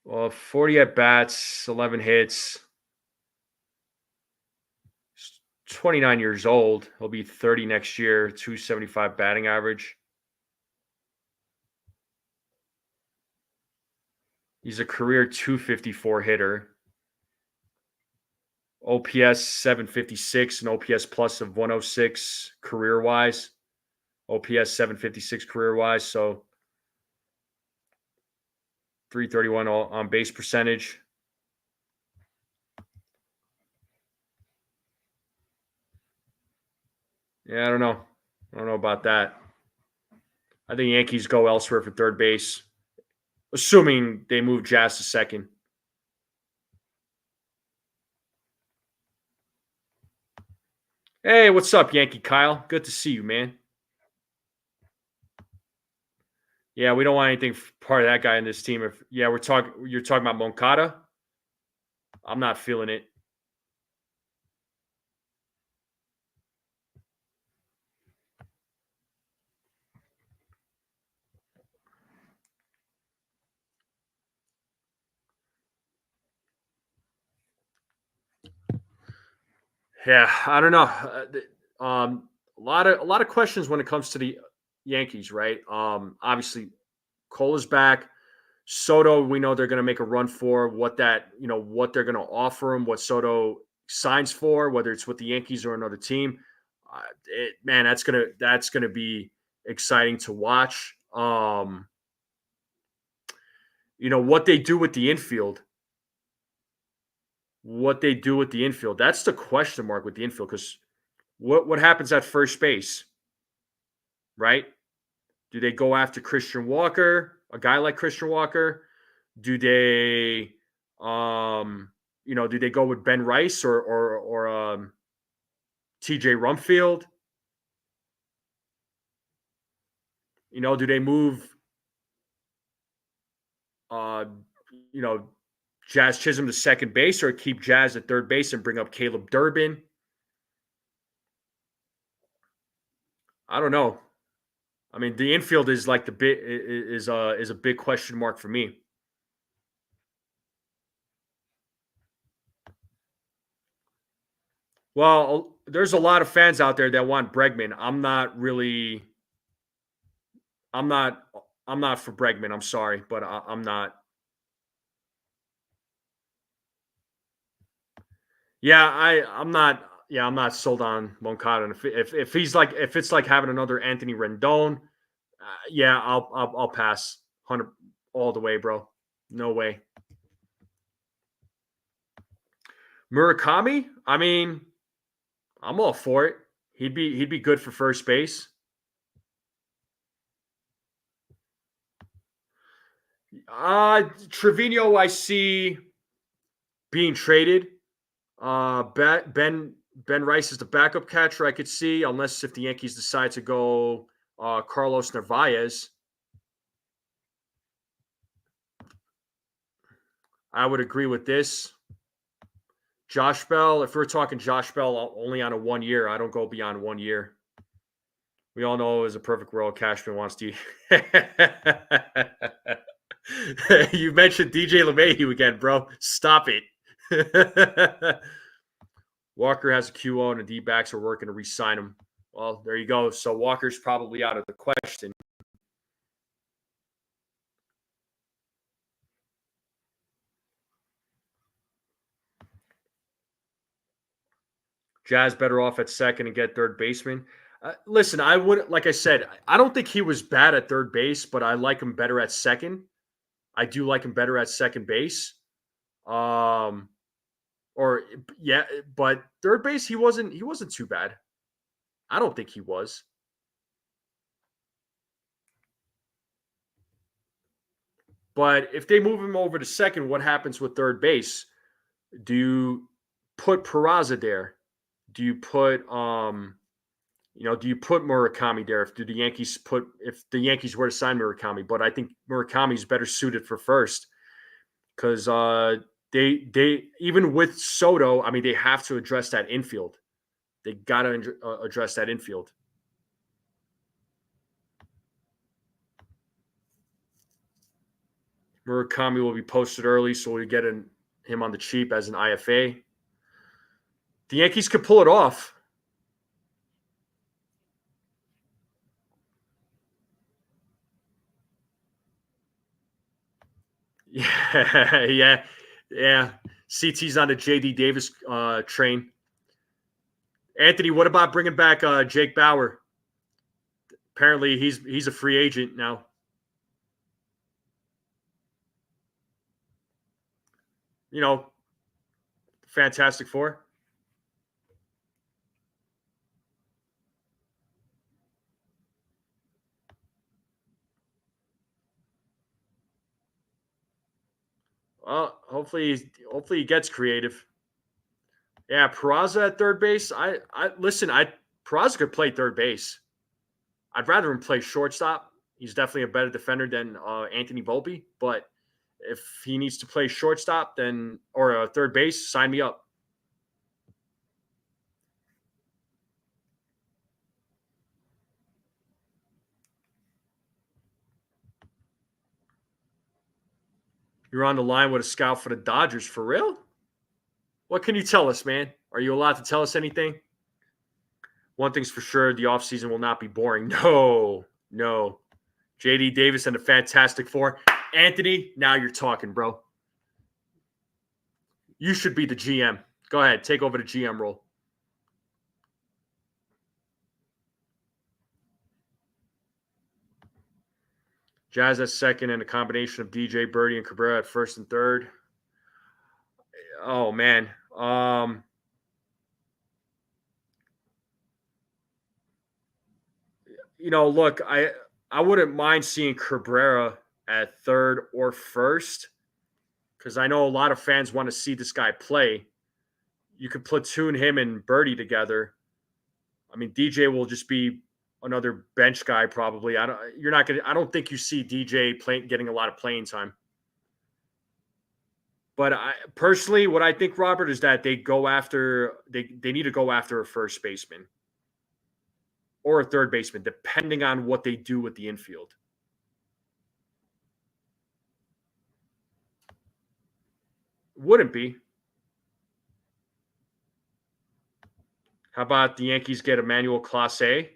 Well, 40 at bats, 11 hits. 29 years old. He'll be 30 next year. 275 batting average. He's a career 254 hitter. OPS 756 and OPS plus of 106 career wise. OPS 756 career wise. So 331 on base percentage. Yeah, I don't know. I don't know about that. I think Yankees go elsewhere for third base, assuming they move Jazz to second. Hey, what's up, Yankee Kyle? Good to see you, man. Yeah, we don't want anything part of that guy in this team. If you're talking about Moncada. I'm not feeling it. Yeah, I don't know. A lot of questions when it comes to the Yankees, right? Obviously, Cole is back. Soto, we know they're going to make a run for what they're going to offer him, what Soto signs for, whether it's with the Yankees or another team. Man, that's gonna be exciting to watch. What they do with the infield. What they do with the infield. That's the question mark with the infield because what happens at first base, right? Do they go after Christian Walker, a guy like Christian Walker? Do they, do they go with Ben Rice or T.J. Rumfield? Do they move, uh, you know, Jazz Chisholm to second base or keep Jazz at third base and bring up Caleb Durbin. I don't know. I mean, the infield is like is a big question mark for me. Well, there's a lot of fans out there that want Bregman. I'm not really. I'm not. I'm not for Bregman. I'm sorry, but I'm not. Yeah, I'm not. Yeah, I'm not sold on Moncada. If he's like if it's like having another Anthony Rendon, yeah, I'll pass 100 all the way, bro. No way. Murakami, I mean, I'm all for it. He'd be good for first base. Trevino, I see being traded. Ben Rice is the backup catcher I could see, unless if the Yankees decide to go Carlos Narvaez. I would agree with this. Josh Bell, if we're talking Josh Bell only on a 1 year, I don't go beyond 1 year. We all know it was a perfect world. Cashman wants to. You mentioned DJ LeMahieu again, bro. Stop it. Walker has a QO and the D-backs are working to re-sign him. Well, there you go. So Walker's probably out of the question. Jazz better off at second and get third baseman. Listen, I would, like I said, I don't think he was bad at third base, but I like him better at second. I do like him better at second base. Or yeah, but third base he wasn't too bad. I don't think he was. But if they move him over to second, what happens with third base? Do you put Peraza there? Do you put do you put Murakami there? If the Yankees were to sign Murakami, but I think Murakami's better suited for first because they even with Soto, I mean they have to address that infield. They got to address that infield. Murakami will be posted early, so we get him on the cheap as an IFA. The Yankees could pull it off. Yeah. CT's on the JD Davis train. Anthony, what about bringing back Jake Bauer? Apparently, he's a free agent now. You know, Fantastic Four. Well, hopefully he gets creative. Yeah, Peraza at third base. Peraza could play third base. I'd rather him play shortstop. He's definitely a better defender than Anthony Volpe. But if he needs to play shortstop, then or third base, sign me up. You're on the line with a scout for the Dodgers for real? What can you tell us, man? Are you allowed to tell us anything? One thing's for sure, the offseason will not be boring. No. JD Davis and the Fantastic Four. Anthony, now you're talking, bro. You should be the GM. Go ahead, take over the GM role. Jazz at second and a combination of DJ, Birdie, and Cabrera at first and third. Oh, man. Look, I wouldn't mind seeing Cabrera at third or first because I know a lot of fans want to see this guy play. You could platoon him and Birdie together. I mean, DJ will just be another bench guy probably. I don't think you see DJ getting a lot of playing time. But personally, what I think, Robert, is that they need to go after a first baseman or a third baseman, depending on what they do with the infield. Wouldn't be. How about the Yankees get Emmanuel Clase?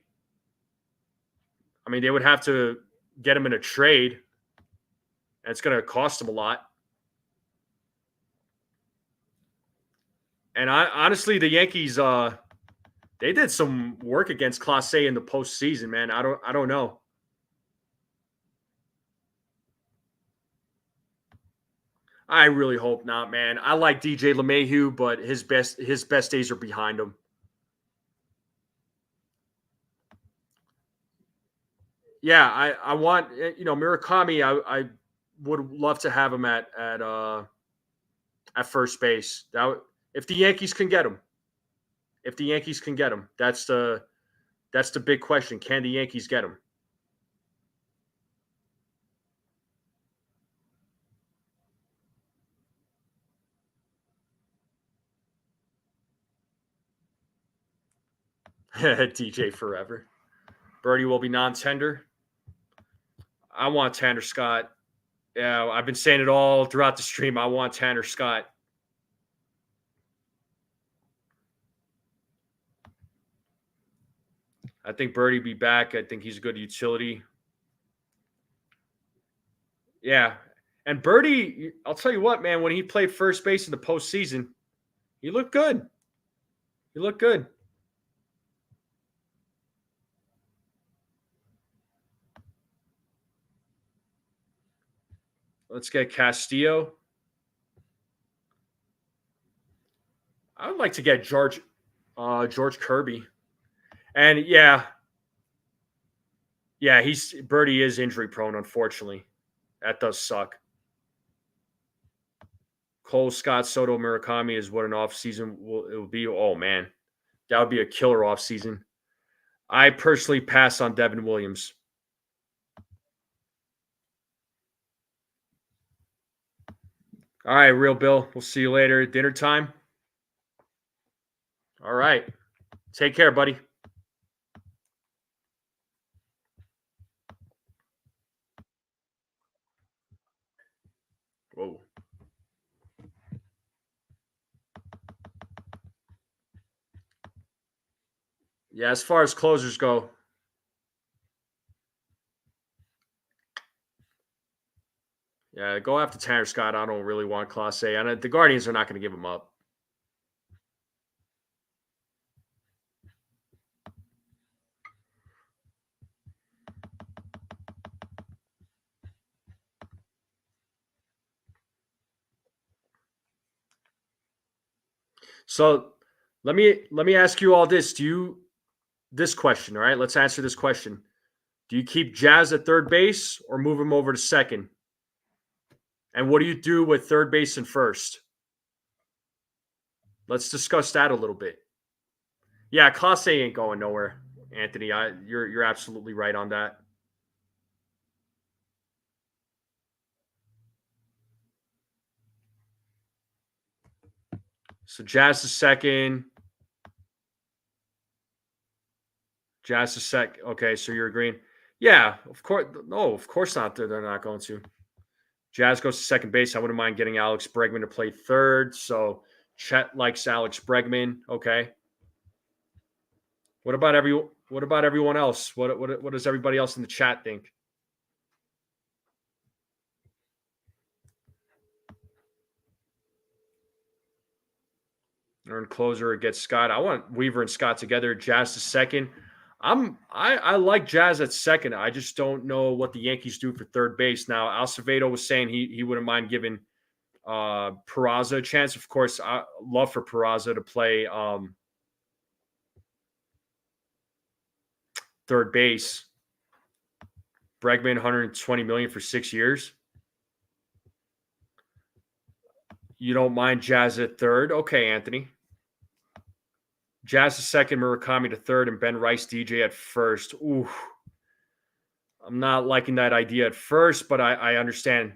I mean, they would have to get him in a trade, and it's going to cost them a lot. And honestly, the Yankees, they did some work against Clase in the postseason, man. I don't know. I really hope not, man. I like DJ LeMahieu, but his best days are behind him. Yeah, I want Murakami. I would love to have him at first base. If the Yankees can get him, that's the big question. Can the Yankees get him? DJ forever. Birdie will be non-tender. I want Tanner Scott. Yeah, I've been saying it all throughout the stream. I want Tanner Scott. I think Birdie be back. I think he's a good utility. Yeah. And Birdie, I'll tell you what, man, when he played first base in the postseason, he looked good. He looked good. Let's get Castillo. I would like to get George Kirby. And yeah, Birdie is injury prone, unfortunately. That does suck. Cole, Scott, Soto, Murakami is what an offseason will be. Oh man, that would be a killer offseason. I personally pass on Devin Williams. All right, Real Bill. We'll see you later. Dinner time. All right. Take care, buddy. Whoa. Yeah, as far as closers go, yeah, go after Tanner Scott. I don't really want Clase. And the Guardians are not going to give him up. So let me ask you all this. This question, all right? Let's answer this question. Do you keep Jazz at third base or move him over to second? And what do you do with third base and first? Let's discuss that a little bit. Yeah, Clase ain't going nowhere, Anthony. You're absolutely right on that. So Jazz is second. Jazz is sec. Okay, so you're agreeing. Yeah, of course. No, of course not. They're not going to. Jazz goes to second base. I wouldn't mind getting Alex Bregman to play third. So Chet likes Alex Bregman. Okay. What about everyone else? What does everybody else in the chat think? Earn closer gets Scott. I want Weaver and Scott together. Jazz to second. I like Jazz at second. I just don't know what the Yankees do for third base. Now, Acevedo was saying he wouldn't mind giving Peraza a chance. Of course, I love for Peraza to play third base. Bregman, $120 million for 6 years. You don't mind Jazz at third? Okay, Anthony. Jazz to second, Murakami to third, and Ben Rice DJ at first. Ooh. I'm not liking that idea at first, but I understand.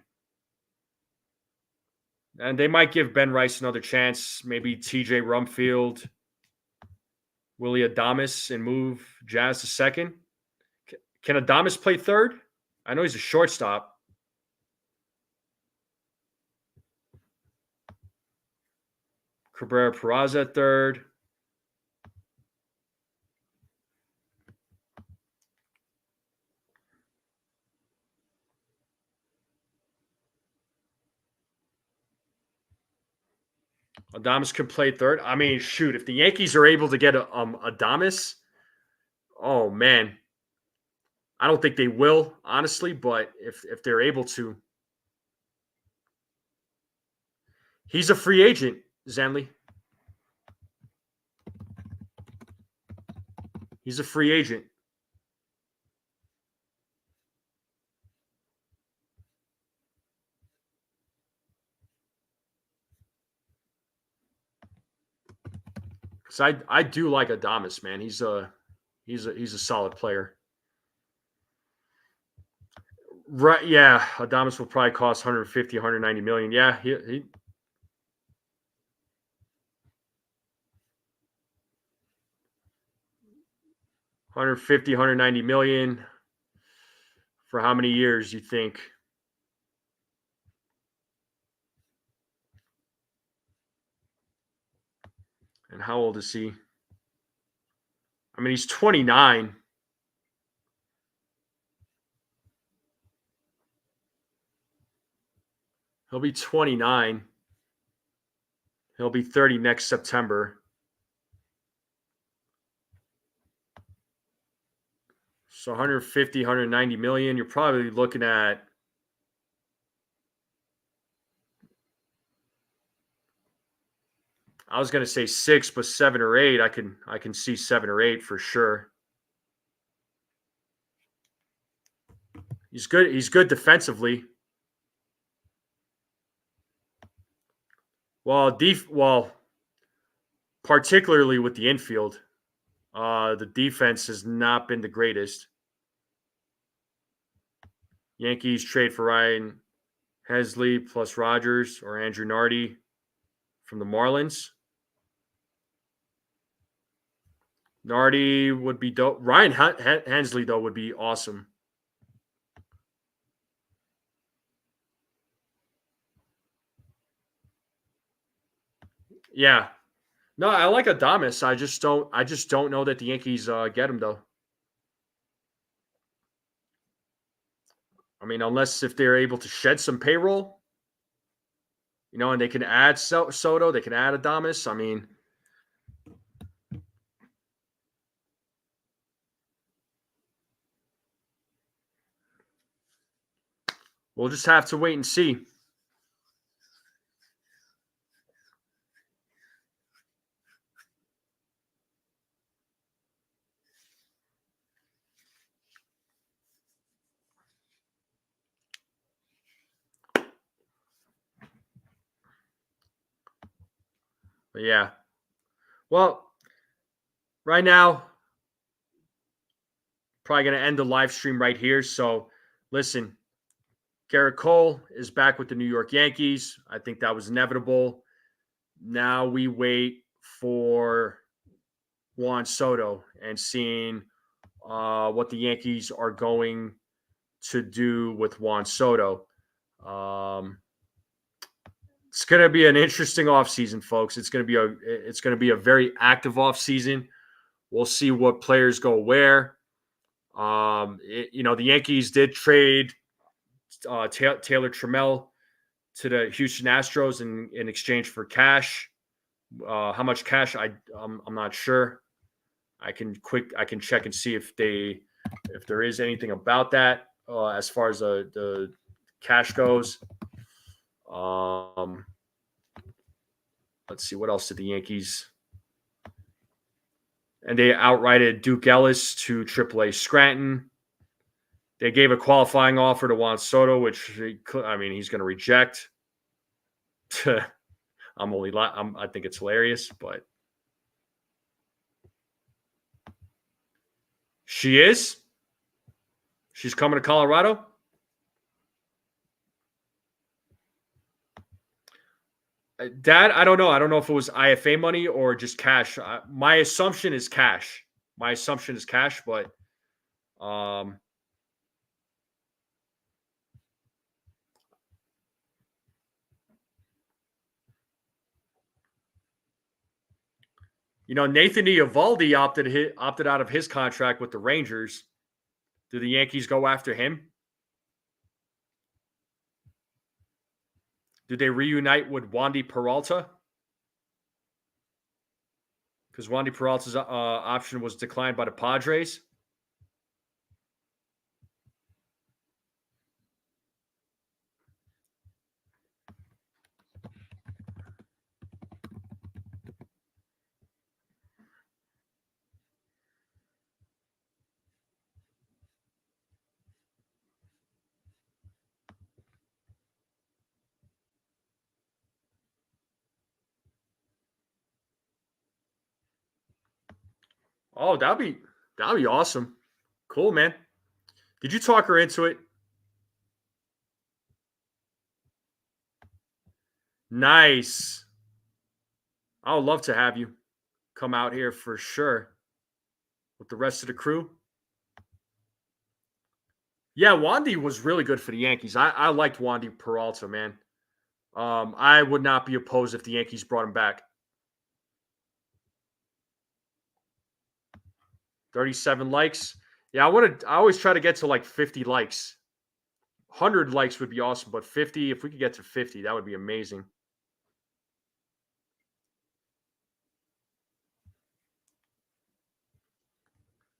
And they might give Ben Rice another chance. Maybe TJ Rumfield, Willie Adames, and move Jazz to second. Can Adames play third? I know he's a shortstop. Cabrera Peraza at third. Adames could play third. I mean, shoot, if the Yankees are able to get Adames, oh man, I don't think they will, honestly. But if they're able to, he's a free agent, Zenley. He's a free agent. So I do like Adames, man. He's a solid player. Right, yeah. Adames will probably cost 150, 190 million. Yeah, he 150, 190 million for how many years you think? And how old is he? I mean, he's 29. He'll be 29. He'll be 30 next September. So 150, 190 million. You're probably looking at I was going to say 6, but 7 or 8. I can see 7 or 8 for sure. He's good. He's good defensively. Well, particularly with the infield, the defense has not been the greatest. Yankees trade for Ryan Hesley plus Rogers or Andrew Nardi from the Marlins. Nardi would be dope. Ryan Hensley, though, would be awesome. Yeah. No, I like Adames. I just don't know that the Yankees get him though. I mean, unless if they're able to shed some payroll, and they can add Soto, they can add Adames. I mean, we'll just have to wait and see. But yeah. Well, right now, probably going to end the live stream right here. So, listen, Gerrit Cole is back with the New York Yankees. I think that was inevitable. Now we wait for Juan Soto and seeing what the Yankees are going to do with Juan Soto. It's going to be an interesting offseason, folks. It's going to be a very active offseason. We'll see what players go where. The Yankees did trade Taylor Trammell to the Houston Astros in exchange for cash. How much cash? I'm not sure. I can check and see if there is anything about that as far as the cash goes. Let's see, what else did the Yankees? And they outrighted Duke Ellis to AAA Scranton. They gave a qualifying offer to Juan Soto, which he's going to reject. I think it's hilarious, but she is. She's coming to Colorado. That I don't know. I don't know if it was IFA money or just cash. My assumption is cash. My assumption is cash, but um, Nathan Eovaldi opted out of his contract with the Rangers. Do the Yankees go after him? Do they reunite with Wandy Peralta? Because Wandy Peralta's option was declined by the Padres. Oh, that'd be awesome. Cool, man. Did you talk her into it? Nice. I would love to have you come out here for sure with the rest of the crew. Yeah, Wandy was really good for the Yankees. I liked Wandy Peralta, man. I would not be opposed if the Yankees brought him back. 37 likes. Yeah, I always try to get to like 50 likes. 100 likes would be awesome, but 50, if we could get to 50, that would be amazing.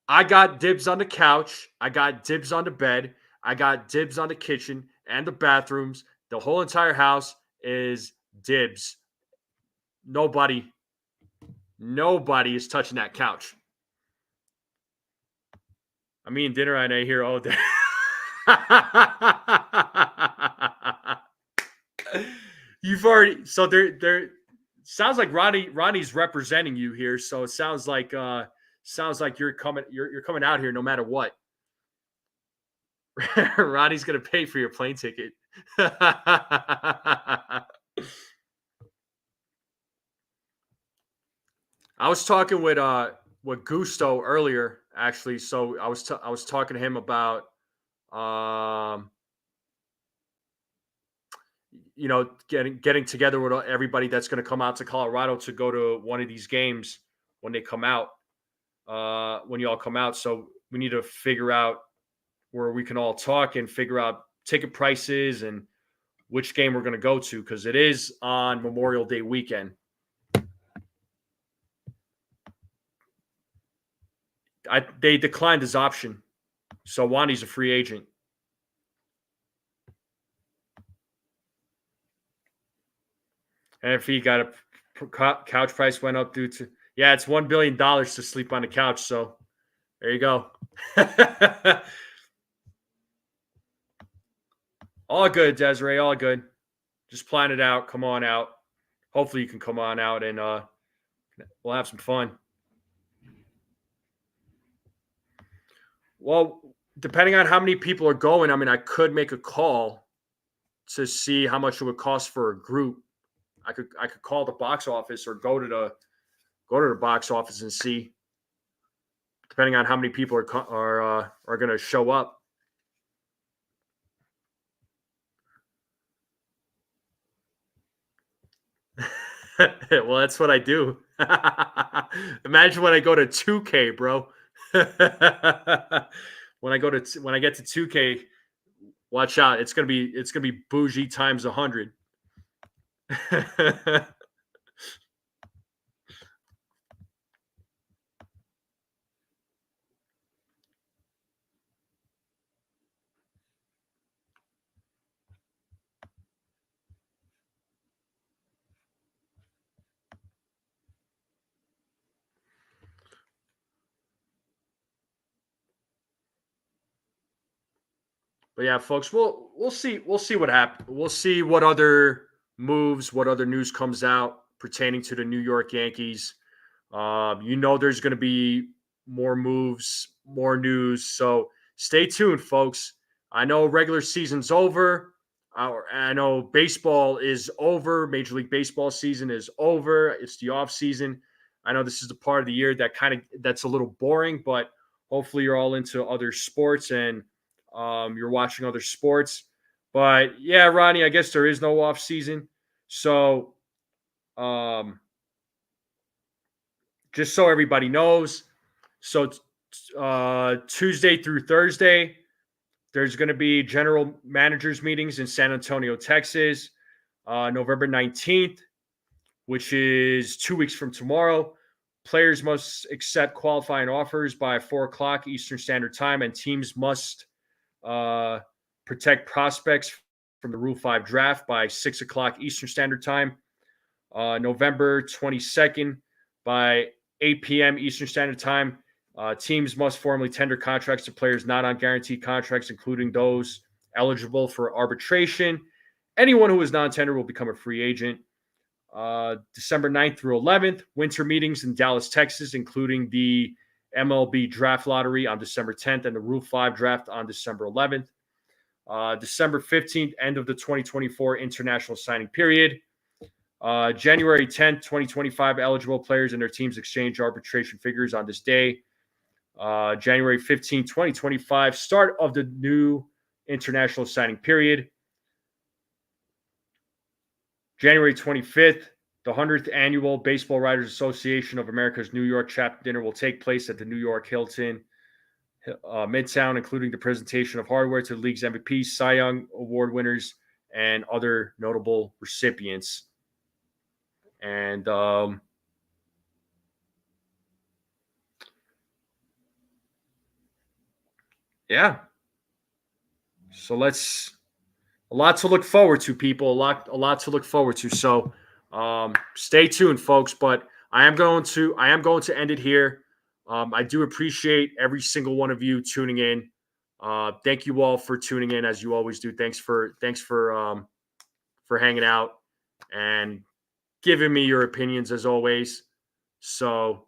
I got dibs on the couch. I got dibs on the bed. I got dibs on the kitchen and the bathrooms. The whole entire house is dibs. Nobody is touching that couch. I'm eating dinner and I hear all day. You've already there sounds like Ronnie's representing you here, so it sounds like you're coming out here no matter what. Ronnie's gonna pay for your plane ticket. I was talking with Gusto earlier, actually. So I was talking to him about um, getting together with everybody that's going to come out to Colorado to go to one of these games when they come out. When you all come out, so we need to figure out where we can all talk and figure out ticket prices and which game we're going to go to because it is on Memorial Day weekend. They declined his option, so Wandy's a free agent. And if he got a couch price went up due to it's $1 billion to sleep on the couch. So there you go. All good, Desiree. All good. Just plan it out. Come on out. Hopefully you can come on out and we'll have some fun. Well, depending on how many people are going, I mean, I could make a call to see how much it would cost for a group. I could call the box office or go to the box office and see, depending on how many people are going to show up. Well, that's what I do. Imagine when I go to 2K, bro. when I get to 2K, watch out. It's gonna be bougie times 100. But yeah, folks, we'll see what happens. We'll see what other moves, what other news comes out pertaining to the New York Yankees. There's going to be more moves, more news. So stay tuned, folks. I know regular season's over. I know baseball is over. Major League Baseball season is over. It's the off season. I know this is the part of the year that's a little boring, but hopefully you're all into other sports and you're watching other sports. But yeah, Ronnie, I guess there is no off season. So um, just so everybody knows, so Tuesday through Thursday, there's going to be general managers meetings in San Antonio, Texas, November 19th, which is 2 weeks from tomorrow. Players must accept qualifying offers by 4 o'clock Eastern Standard Time, and teams must protect prospects from the Rule 5 draft by 6 o'clock Eastern Standard Time. November 22nd by 8 p.m. Eastern Standard Time. Teams must formally tender contracts to players not on guaranteed contracts, including those eligible for arbitration. Anyone who is non-tender will become a free agent. December 9th through 11th, winter meetings in Dallas, Texas, including the MLB draft lottery on December 10th and the Rule 5 draft on December 11th. December 15th, end of the 2024 international signing period. January 10th, 2025, eligible players and their teams exchange arbitration figures on this day. January 15th, 2025, start of the new international signing period. January 25th, the 100th Annual Baseball Writers Association of America's New York Chapter Dinner will take place at the New York Hilton Midtown, including the presentation of hardware to the league's MVPs, Cy Young Award winners, and other notable recipients. And yeah, so a lot to look forward to, people. A lot to look forward to. So stay tuned, folks. But I am going to end it here. I do appreciate every single one of you tuning in. Thank you all for tuning in, as you always do. Thanks for hanging out and giving me your opinions, as always. So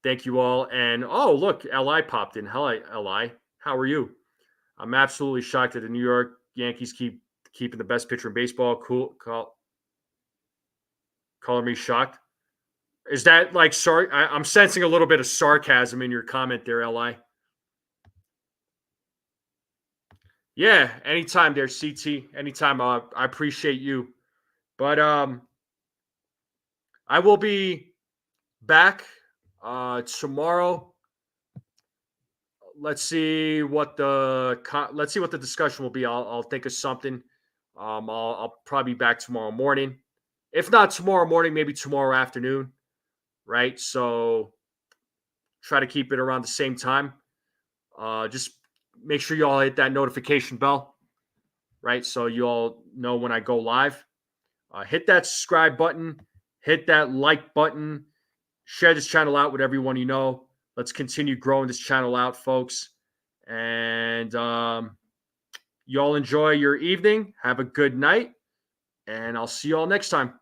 thank you all. And oh, look, Li popped in. Hello, Li. How are you? I'm absolutely shocked that the New York Yankees keep keeping the best pitcher in baseball. Cool. Calling me shocked. Is that like sorry? I'm sensing a little bit of sarcasm in your comment there, Li. Yeah, anytime there, CT. Anytime. I appreciate you. But I will be back tomorrow. Let's see what the discussion will be. I'll think of something. I'll probably be back tomorrow morning. If not tomorrow morning, maybe tomorrow afternoon. Right. So try to keep it around the same time. Just make sure you all hit that notification bell. Right. So you all know when I go live. Hit that subscribe button. Hit that like button. Share this channel out with everyone you know. Let's continue growing this channel out, folks. And you all enjoy your evening. Have a good night. And I'll see you all next time.